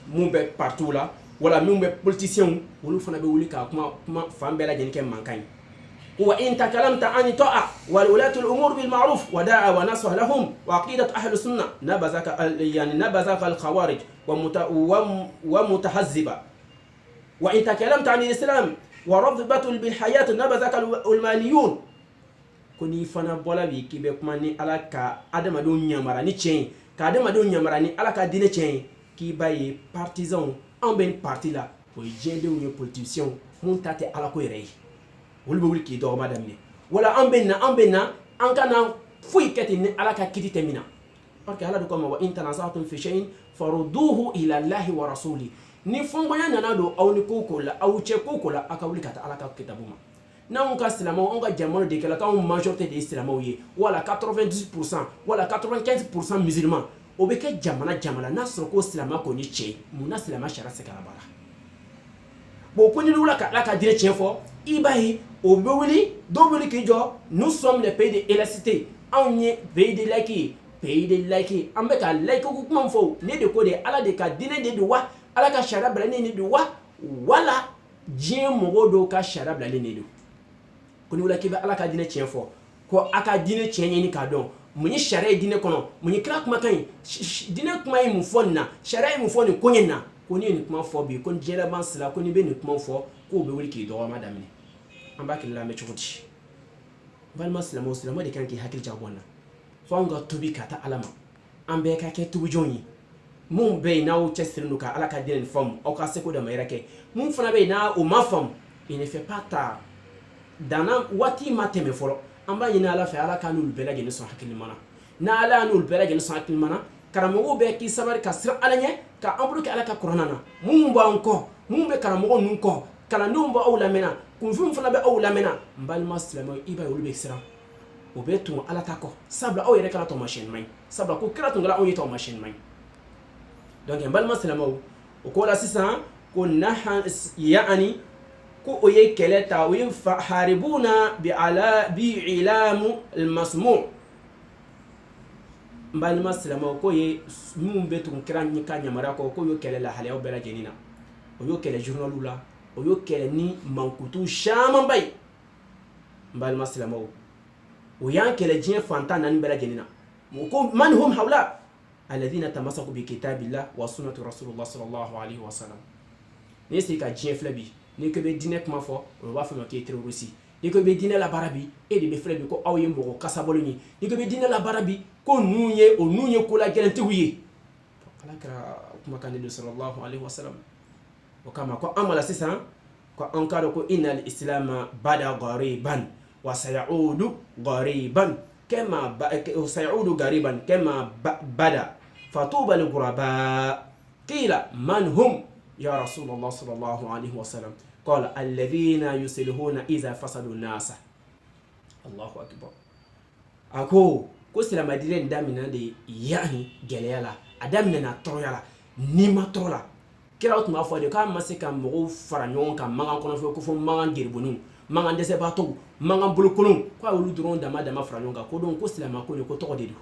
A: mum be partout là wala mum be politicien wolu fana be wuli ka kuma fam bela jeni ke mankan wa in takalamta an ta'a wal ulatu al umur bil ma'ruf wa da'a wa nasah lahum wa aqidat ahli sunnah nabazaka al khawarij wa mutahazziba وإن تكلمت عن الإسلام ورفض البتول بالحياة نبذك الماليون كوني فانا بولا بي كي بكماني على كا ادم دون نيامرا ني تشين كا ادم دون نيامرا ني على كا دين تشين كي باي بارتيزان ان بين بارتي لا وي جيندو ني بوليتيسيون مون تاتي على كو ري ول بول كي دو مادام ني ولا ان بين ان كان فوي كتي ني على كا كيتي تمينا بارك الله دو كما وان تنازعتم في شيء فردوه الى الله ورسوله ni fongoya nana do aw ni koko la aw che koko la aka wuli kata ala ka kitabuma na on ka silama on ka jamano de kala ka on majorité de silama ye wala 90% wala 95% musulmans o be ke jamana na soro ko silama ko ni che muna silama shara se kala bara bo ko ni lula ka la ka dire che fo ibahi o be wuli do wuli ki jo nous sommes le pays de élasticité on y pays de laki ambe ka like ko kuma fo ne de ko de ala de ka dine de wa ala ka shara blani ni do wala jien mogo do ka shara blani ni do ko ni wala ke ba ala ka dine chien fo ko aka dine chien ni ka don muni shara dine kono muni kra kuma kan dine kuma yi mu fo na shara yi mu fo ni ko nyina ko ni kuma fo bi ko jela ban sila ko ni be ni kuma fo ko be wuri ki do madam ni amba ki la me chukoti bal maslamo de kan ki hakil jabona fo nga tubi kata alama an bɛɛ ka kɛ tubujɔnw ye mun bɛ yen n'a y'o cɛsiri n'u ka ala ka diinɛ nin faamu aw ka seko damayira kɛ mun fana bɛ yen n'a o ma faamu il ne fait pas tard dana waati ma tɛmɛ fɔlɔ an b'a ɲini ala fɛ ala ka n'olu bɛɛ lajɛlen sɔn hakilimana n'ala y'a n'olu bɛɛ lajɛlen sɔn hakilimana karamɔgɔw bɛɛ k'i sabari ka siran ala ɲɛ ka an bolo kɛ ala ka kuranna na mun b'an kɔ mun bɛ karamɔgɔ ninnu kɔ kalandenw bɛ aw lamɛnna kunfinw fana bɛ aw lamɛnna n balima silamɛw i b'a ye olu bɛ siran o bɛ tun ala ta kɔ sabula aw yɛrɛ kɛra taamasiyɛn ɲuman ye sabula ko kira tun kɛra anw ye taamasiyɛn ɲuman ye donc n balima silamɛw o ko la sisan ko nahan yaani ko o ye kɛlɛ ta o ye haribuna bi ilamu almasmu n balima silamɛw ko ye minnu bɛ tun kira ka yamaruya kɔ k'o y'o kɛlɛ lahalayaw bɛɛ lajɛlen na o y'o kɛlɛ journaliw la o y'o kɛlɛ ni mankutu camanba ye n balima silamɛw o y'an kɛlɛ diɲɛ fantan naani bɛɛ lajɛlen na o ko man hum hawla alladhina tamasaku bi kitabillah wa sunnati rasulillah sallallahu alaihi wa sallam n'i sigi ka diɲɛ filɛ bi n'i ko i bɛ diinɛ kuma fɔ o b'a fɔ ma k'i ye terroriste n'i ko i bɛ diinɛ labaara bi e de bɛ filɛ bi ko aw ye mɔgɔ kasabɔlen ye n'i ko i bɛ diinɛ labaara bi ko ninnu ye ko lagɛlɛntigiw ye ala kɛra kumakan de don sallallahu alaihi wa sallam o kama ko an ma la sisan ko an k'a dɔn ko innal islama bada ghariban wa sayaudu ghariban kama sayaudu ghariban kama bada fatuba lil ghuraba qila man hum ya rasulullah sallallahu alaihi wasallam qala alladhina yuslihuna idha fasadu nasa Allahu akbar ako ko silama dire ndamina de yani gɛlɛya la a daminɛna tɔrɔya la ni ma tɔrɔ la kira tun b'a fɔ de k'a ma se ka mɔgɔw fara ɲɔgɔn kan mankan kɔnɔfɛ ko fɔ mankan geriboniw mankan dɛsɛbaatɔw mankan bolokolonw ko a y'olu dɔrɔn dama fara ɲɔgɔn kan ko donc ko silama ko de ko tɔgɔ de don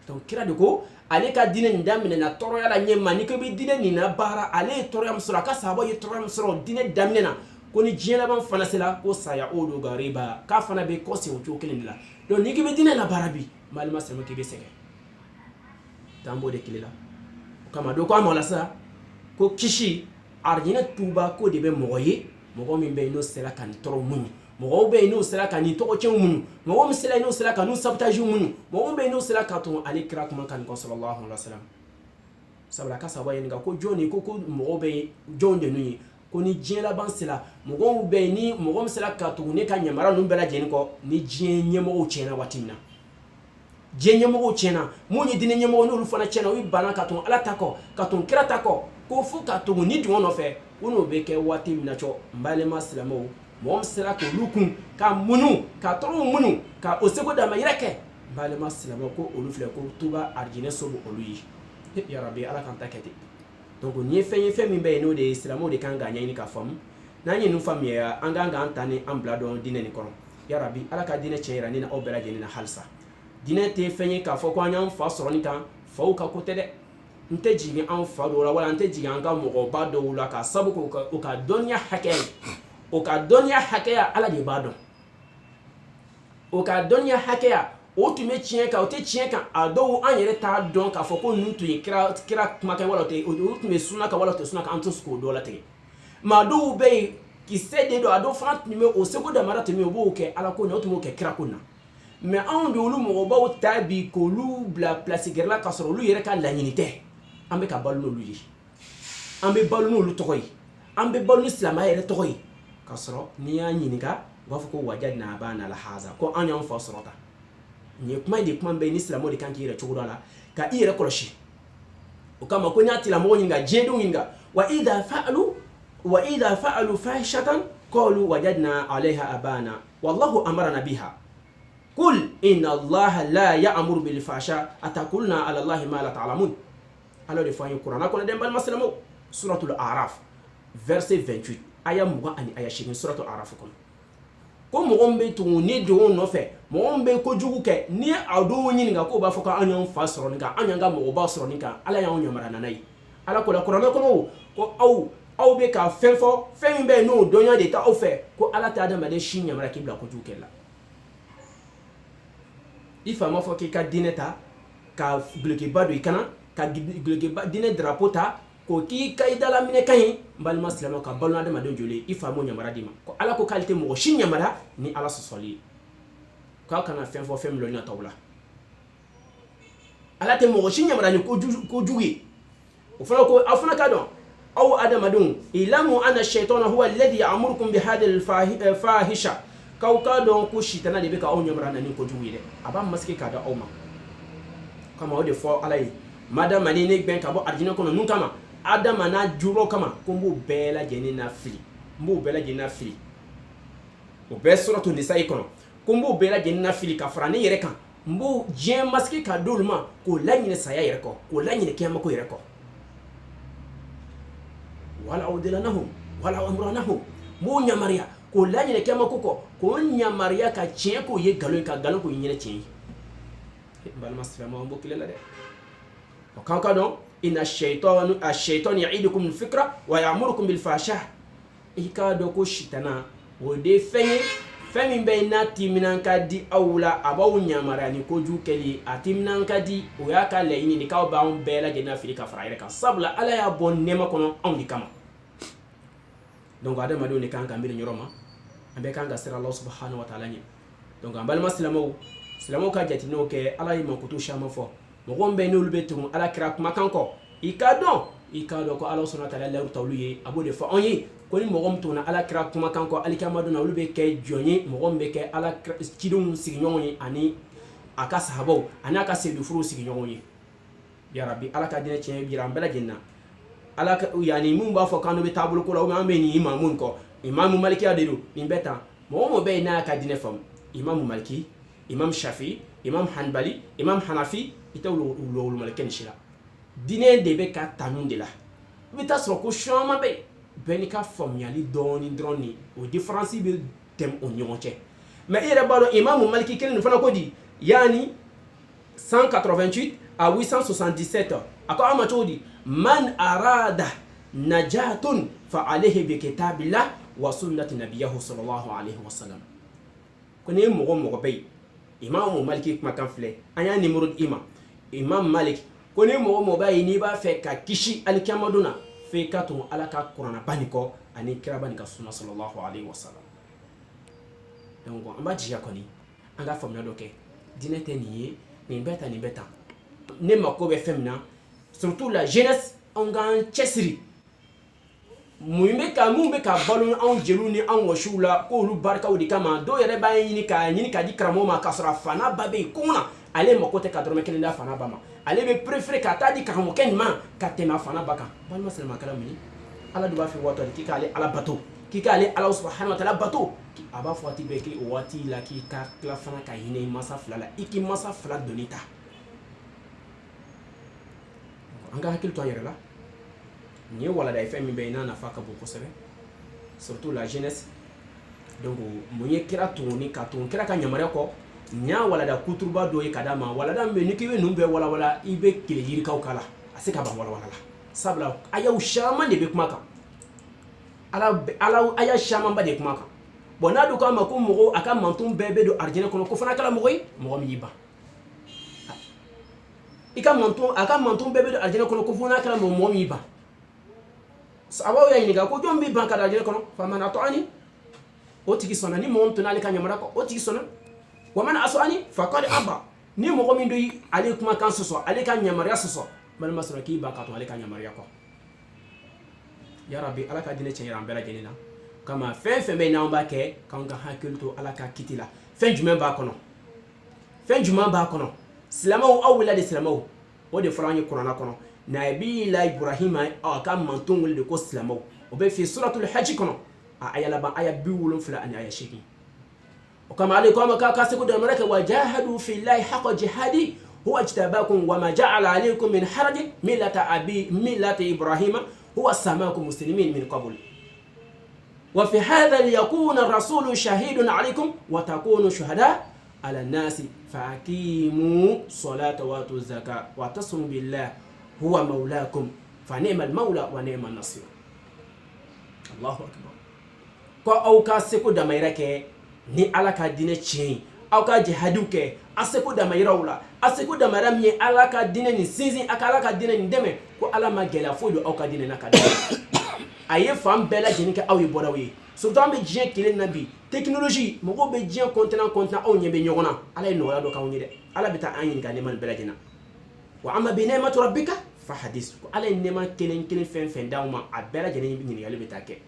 A: donc kira de ko ale ka diinɛ nin daminɛna tɔrɔya la ɲɛma ni ko bɛ diinɛ nin na baara ale ye tɔrɔya min sɔrɔ a ka sahabaw ye tɔrɔya min sɔrɔ diinɛ daminɛ na ko ni diɲɛ laban fana sera ko sayaudu ghariba k'a fana bɛ kɔsegin o cogo kelen de la donc ni ko bɛ diinɛ la baara bi malima silamɛ k'i bɛ sɛgɛn t'an b'o de tile la o kama dɔ ko a ma la sa ko kisi arijinɛ tuba ko de bɛ mɔgɔ ye mɔgɔ min bɛ yen n'o sera ka nin tɔɔrɔ muɲu mɔgɔw bɛ yen n'o sera ka nin tɔgɔcɛnw muɲu mɔgɔ min sera n'o sera ka n'u sabotage muɲu mɔgɔ bɛ yen n'o sera ka tun ale kira kuma kan kɔ sallallahu alaihi wasallam sabula ka saba yen ko jɔn ni ko mɔgɔ bɛ yen jɔn de n'u ye ko ni diɲɛ laban sera mɔgɔw bɛ yen ni mɔgɔ min sera ka tugu ne ka yamaruya ninnu bɛɛ lajɛlen kɔ ni diɲɛ ɲɛmɔgɔw tiɲɛna waati min na diɲɛ ɲɛmɔgɔw tiɲɛna mun ye diinɛ ɲɛmɔgɔ n'olu fana tiɲɛna u ye bana ka tun ala ta kɔ ka tun kira ta kɔ ko fo ka tugu ni jɔn nɔfɛ ko n'o bɛ kɛ waati min na cɔ n balima silamɛw mɔgɔ min sera k'olu kun ka muɲu ka tɔɔrɔw muɲu ka o seko damayira kɛ n balima silamɛw ko olu filɛ ko tuba arijinɛ so bɛ olu ye yarabi ala k'an ta kɛ ten donc nin ye fɛn min bɛ yen n'o de ye silamɛw de kan k'a ɲɛɲini k'a faamu n'an ye nin faamuya an kan k'an ta ni an bila dɔn diinɛ nin kɔnɔ yarabi ala ka diinɛ tiɲɛ yira ne na aw bɛɛ lajɛlen na halisa diinɛ tɛ fɛn ye k'a fɔ ko an y'an fa sɔrɔ nin kan faw ka ko tɛ dɛ n tɛ jigin an fa dɔw la wala n tɛ jigin an ka mɔgɔba dɔw la ka sabu k'o ka dɔnniya hakɛya ye o ka dɔnniya hakɛya ala de b'a dɔn o ka dɔnniya hakɛya o tun bɛ tiɲɛ kan o tɛ tiɲɛ kan a dɔw an yɛrɛ t'a dɔn k'a fɔ ko ninnu tun ye kira kumakan wala o tun bɛ suna kan wala o tɛ suna kan an tɛ se k'o dɔw latigɛ maa dɔw bɛ yen kisɛ de don a dɔw fana tun bɛ o seko damara tun bɛ o b'o kɛ ala ko na o tun b'o kɛ kira ko na mais anw de olu mɔgɔbaw ta bi k'olu bila place gɛrɛ la k'a sɔrɔ olu yɛrɛ ka laɲini tɛ an bɛ ka balo n'olu ye an bɛ balo n'olu tɔgɔ ye an bɛ balo ni silamɛya yɛrɛ tɔgɔ ye k'a sɔrɔ n'i y'a ɲininka u b'a fɔ ko wajadna abana lahaza ko an y'an fa sɔrɔ tan nin ye kuma in de kuma bɛ yen ni silamɛw de kan k'i yɛrɛ cogo dɔ la ka i yɛrɛ kɔlɔsi o kama ko n y'a tigilamɔgɔ ɲininka diɲɛdenw ɲininka wa idha fa'alu fahishatan qalu wajadna alayha abana wallahu amarana biha قل إن الله لا يأمر بالفحشاء أتقولون على الله ما لا تعلمون alors de fois en Coran akona dem bal maslamo suratul a'raf verset 28 aya muga ani aya shigin suratul a'raf ko mo gombe to ni do no fe mo gombe ko jugu ke ni ado nyini ga ko ba fo ka anyon fa soro ni ga anyanga mo ba soro ni ga ala ya nyamara nanai ala ko la Coran ko aw be ka fenfo fen be no donya de ta o fe ko ala ta adama de shin nyamara kibla ko jugu kella ifa ma fo ki ka dineta ka bloquer ba do ikana ka bloquer ba dine drapeau ta ko ki kaida la mine kayi balma islamo ka balna de madon jole ifa mo nyamara dima ko ala ko kalite mo shin nyamara ni ala sosoli ka kana fen fo fem lo ni tawla
B: ala te mo shi nyamara ni ko jugi o fana ko afuna ka don aw adamadun ilamu anna ash-shaytana huwa alladhi ya'murukum bi hadhihi al-fahisha kaw ka don ko shitana de be ka aw nyamara ni ko jugi de aba maske ka da aw ma kama o de fo ala yi madama ni ne gben ka bo arjina kono nun kama adama na juro kama ko mbo bela jeni na fili mbo bela jeni na fili o be suratu nisa ikono ko mbo bela jeni na fili ka fara ni yere kan mbo je maske ka dolma ko lanyine saya yere ko lanyine kema ko yere ko wala awdilanahum wala amranahum mo nyamaria ko lanyine kema ko nyamaria ka chien ko ye galon ko nyine chien bal maslama mbo kilela de o kanka don inna ash-shaytan ya'idukum al-fikra wa ya'murukum bil fahsha ika do ko shitana o de femi be na timinan kadi awla abawu nyamara ni ko jukeli atiminan kadi o ya ka leini ni ka ba on bela gena filika faraire kan sabla ala ya bon nema kono on di kama donc adama do ni kan ka mbiri nyoroma ambe kan ga sira Allah subhanahu wa ta'ala ni donc ambal maslamo ka jati no ke ala yi mankutu shama fo mo gombe no lube tum ala kira kuma kanko ikado ko ala subhanahu wa ta'ala la tawliye abode fa onyi ko ni mo gom tuna ala kira kuma kanko alikama do na lube ke jonyi mo gombe ke ala kidum signoni ani aka sahabo ani aka sedu furu signoni ya rabbi ala ka dine chen bira mbela jinna ala ka yani mun ba fo kanu be tabulu ko la o ambe ni imamun ko imamu maliki adedu ni beta mo be na ka dine fam imamu maliki imam shafi imam hanbali imam hanafi itawlo lo malken shila dine de be ka tanun de la bita sro ko shoma be benika famyali doni droni o difference be tem on yonche mais ire balo imam maliki ken fana ko di yani 188 à 877 ako amatodi man arada najatun fa alayhi bi kitabillah wa sunnati nabiyahu sallallahu alayhi wasallam kone mo bay imam maliki kuma kan fle anya numéro imam malik kone mo bay ni ba fe ka kishi alkamaduna fe ka to alaka qur'ana baniko ani kira banika sunna sallallahu alayhi wasallam donc amba jiya koni anga famna doke dinete ni beta ne mako be femna surtout la jeunesse on gan chesri mumbe ka balon an jeluni an washula ko lu barka odi kama do yere ba yini ka di kramo ma kasra fana babe kuna ale mako te ka dorme kenda fana bama ale be préférer ka ta di kramo ken ma ka te ma fana baka bal masalma kala mini ala du ba fi wato ki ka ale ala bato ki ka ale ala subhanahu wa ta'ala bato aba fati be ki wati la ki ka la fana ka hine masa flala iki masa fla donita anga hakil to yere la ni wala da fami be na faka bu kosebe surtout la jeunesse donc munye kira tuni ka tun kira ka nyamare ko nya wala da kuturba do yi kadama wala da me nikiwe numbe wala ibe kile yiri ka kala asika ba wala la sabla aya ushama de be kuma ka ala aya shama ba de kuma ka bona du ka makum mo aka mantum bebe do arjina kono ko fana kala mo mi yiba ika mantum bebe do arjina kono ko fana kala mo mi yiba sababu ya iniga ko jombi banka da jere kono fa man atani o tigi sona ni mo to nalika nyamara ko o tigi sona wa man asani faqad aba ni mo gomi ndoyi ale kuma kan soso ale kan nyamara soso man masra ki baka to ale kan nyamara ko ya rabbi ala ka dine chenira mbela jenina kama fe be na mba ke kan ga hakilto ala ka kitila fe jume ba kono silamaw awla de silamaw o de franye qur'ana kono nabi la ibrahima aka manton wol de ko silamaw o be fi suratul hajj kono ayala ba aya biwulun fila an aya shiki o kama alaykum ka se ko de maraka wajahadu fillahi haqqa jihadi huwa ijtabakum wama ja'ala alaykum min haraj millata ibrahima huwa samakum muslimin min qabl wa fi hadha liyakuna ar-rasulu shahidun alaykum wa takunu shuhada ala an-nasi faqimu salata wa atu zakata wa tasmu billah huwa maulakum fa ni'mal maula wa ni'man nasir Allahu akbar ko au ka seko da mayra ke ni ala ka dine chin au ka jihadu ke aseko da mayra wala aseko da maram ni ala ka dine ni sinzin aka ala ka dine ni deme ko ala ma gela fodo au ka dine na ka aye fam bela jini ke au yeboda wi so to am jien kile nabi technologie mo go be jien contenant au nyebe nyogona ala no ya do ka woni de ala bita anyin ga ne man bela jina wa amma bi ni'mati rabbika fa hadis ko ala nema kelen kelen fen dawma a bela jeni ni yale betake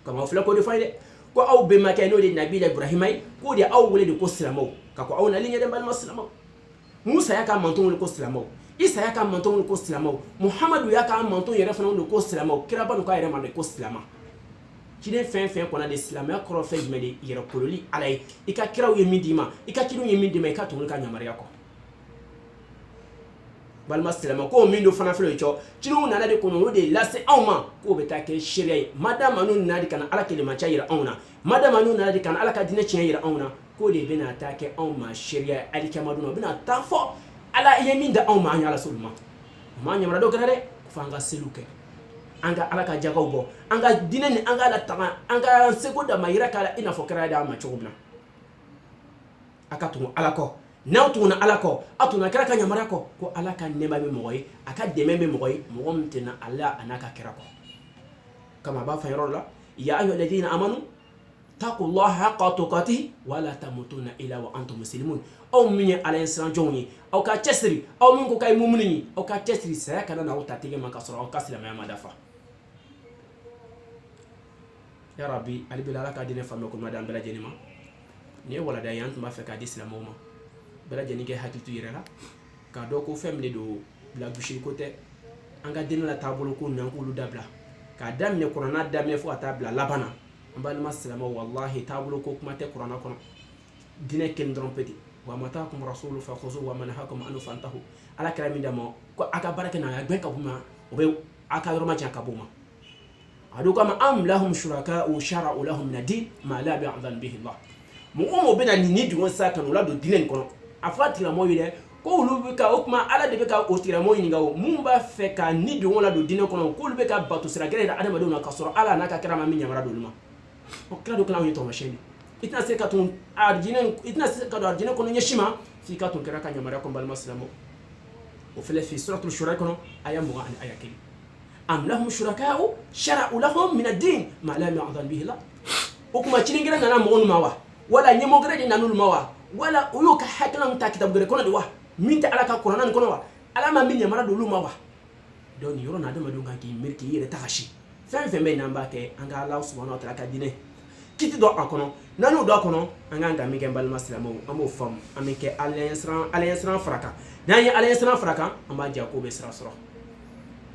B: kama fula ko de fayde ko aw be make no de nabi ibrahimai ko de aw wele de ko silamo ka ko aw na linya de bal maslamo musa ya ka manton ko silamo isa ya ka manton ko silamo muhammadu ya ka manton yere fana ko silamo kira ba no ka yere man ko silama kide fen ko na de silama ko fe jme de yere kololi alay ika kiraw ye midima ika kinu ye midima ika tun ka nyamariya ko balma silama ko min do fana felo cho kinu na de ko no de lase awma ko beta ke shiriya madama nu na de kana ala kelima cha yira awna madama nu na de kana ala ka dine chen yira awna ko de bena ta ke awma shiriya ali kamadu no bena ta fo ala yemin da awma anya ala sulma ma nyamra do grade ko fanga seluke anga ala ka jagaw bo anga dine ni anga la taga anga seko da mayira kala ina fo kra da ma chogubna akatu ala ko nawtuna ala ko atuna kra ka nyamara ko ala ka neba be moy aka deme be moy mo mtena ala anaka kra ko kama ba fa yorola ya ayu alladhina amanu taqullaha haqqa tuqatih wala tamutunna illa wa antum muslimun aw min ala insan joni aw ka chesri aw min ko kay mumuni aw ka chesri sa kana na uta tige man ka sura aw ka silama ya madafa ya rabbi ali bilala ka dine famme ko madam bela jenima ne wala da yant ma fe ka dislamo ma bela jeni ke hakitu yirela ka do ko femle do la boucher côté anga dine la tabolo ko nan ko lu dabla ka damne qur'ana damne fo atabla labana ambal maslama wallahi tablo ko kuma te qur'ana kono dine ken dron petit wa matakum rasulu fa khuzu wa manhakum anu fantahu ala kalami damo ko aka baraka na gbe ka buma obe aka roma jan ka buma adu kama am lahum shuraka wa shara'u lahum nadin ma la bi'adhan bihi allah mu umo bena ni di won saka no la do dine kono afati la moyile ko ulu ka okuma ala de ka otira moyini ngawo mumba fe ka ni di won la do dine kono ko ulu ka batu sira gere da adama do na kasoro ala na ka kira ma min yamara do luma o kila do kala on to machine itna se katun arjinen itna se kadu arjinen kono nyeshima fi katun kira ka nyamara ko bal maslamo o fele fi suratul shura kono ayamu an ayakili am lahum shuraka'u shara'u lahum min ad-din ma lam ya'dhan bihi la o kuma chilingira na mo mawa wala nyemo gere na nul mawa wala uyo ka haklan ta kitab gere kono de wa min ta ala ka qur'an kono wa ala ma min nyamara do lu mawa don yoro na do ma do ki mirki yere takashi fen be namba ke anga Allah subhanahu wa ta'ala ka dine kiti do akono nanu do akono anga ngami ke bal maslamo amo fam amike alliance fraka nani alliance fraka amba jakobe sra sra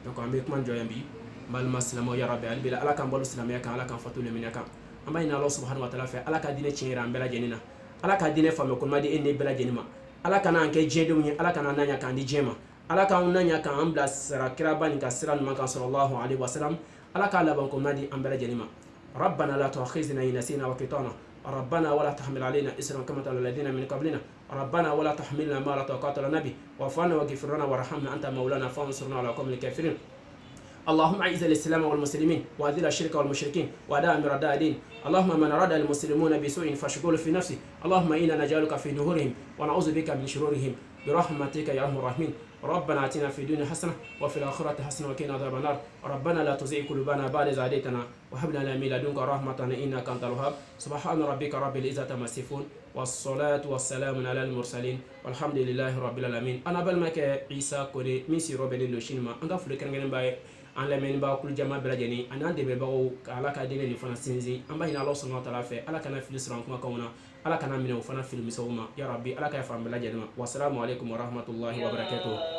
B: donc ambe kuma joyambi bal maslamo ya rabbi albila ala kan bal islamiyya kan ala kan fatul minaka amba ina Allah subhanahu wa ta'ala fa ala ka dine chinira ambela jenina ala ka dine fam ko madi enne bela jenima ala kana anke jedo ni ala kana nanya kan di jema ala ka nanya kan ambla sra kirabani ka sira man kan sallallahu alaihi wasallam ala ka laban ko madi ambela jenima ربنا لا تؤاخذنا إن نسينا وأخطأنا ربنا ولا تحمل علينا إصرا كما حمل الذين من قبلنا ربنا ولا تحملنا ما لا طاقة لنا به واعف عنا واغفر لنا وارحمنا أنت مولانا فانصرنا على القوم الكافرين اللهم اعز الإسلام والمسلمين وأذل الشرك والمشركين ودامر أعداء الدين اللهم من أراد المسلمون بسوء فاشغله في نفسه اللهم إنا نجعلك في نهورهم ونعوذ بك من شرورهم برحمتك يا أرحم الراحمين ربنا آتنا في الدنيا حسنة وفي الآخرة حسنة وقنا عذاب النار ربنا لا تزغ قلوبنا بعد إذ هديتنا وهب لنا من لدنك رحمة إنك أنت الوهاب سبحان ربك رب العزة عما يصفون والصلاة والسلام على المرسلين والحمد لله رب العالمين أنا بالمك عيسى كوري ميسي روبن لوشينما أنغا فلكن غن باي an lamɛn ba kul jama bɛɛ lajɛlen ani an dɛmɛbagaw ka ala ka diinɛ nin fana sinsin an b'a ɲini ala subhanahu wa ta'ala fɛ ala kana fili sira an kumakanw na ala kana minɛ o fana fili misaw ma ya rabbi ala ka yafa an bɛɛ lajɛlen ma wasalamu alaikum warahmatullahi wabarakatuh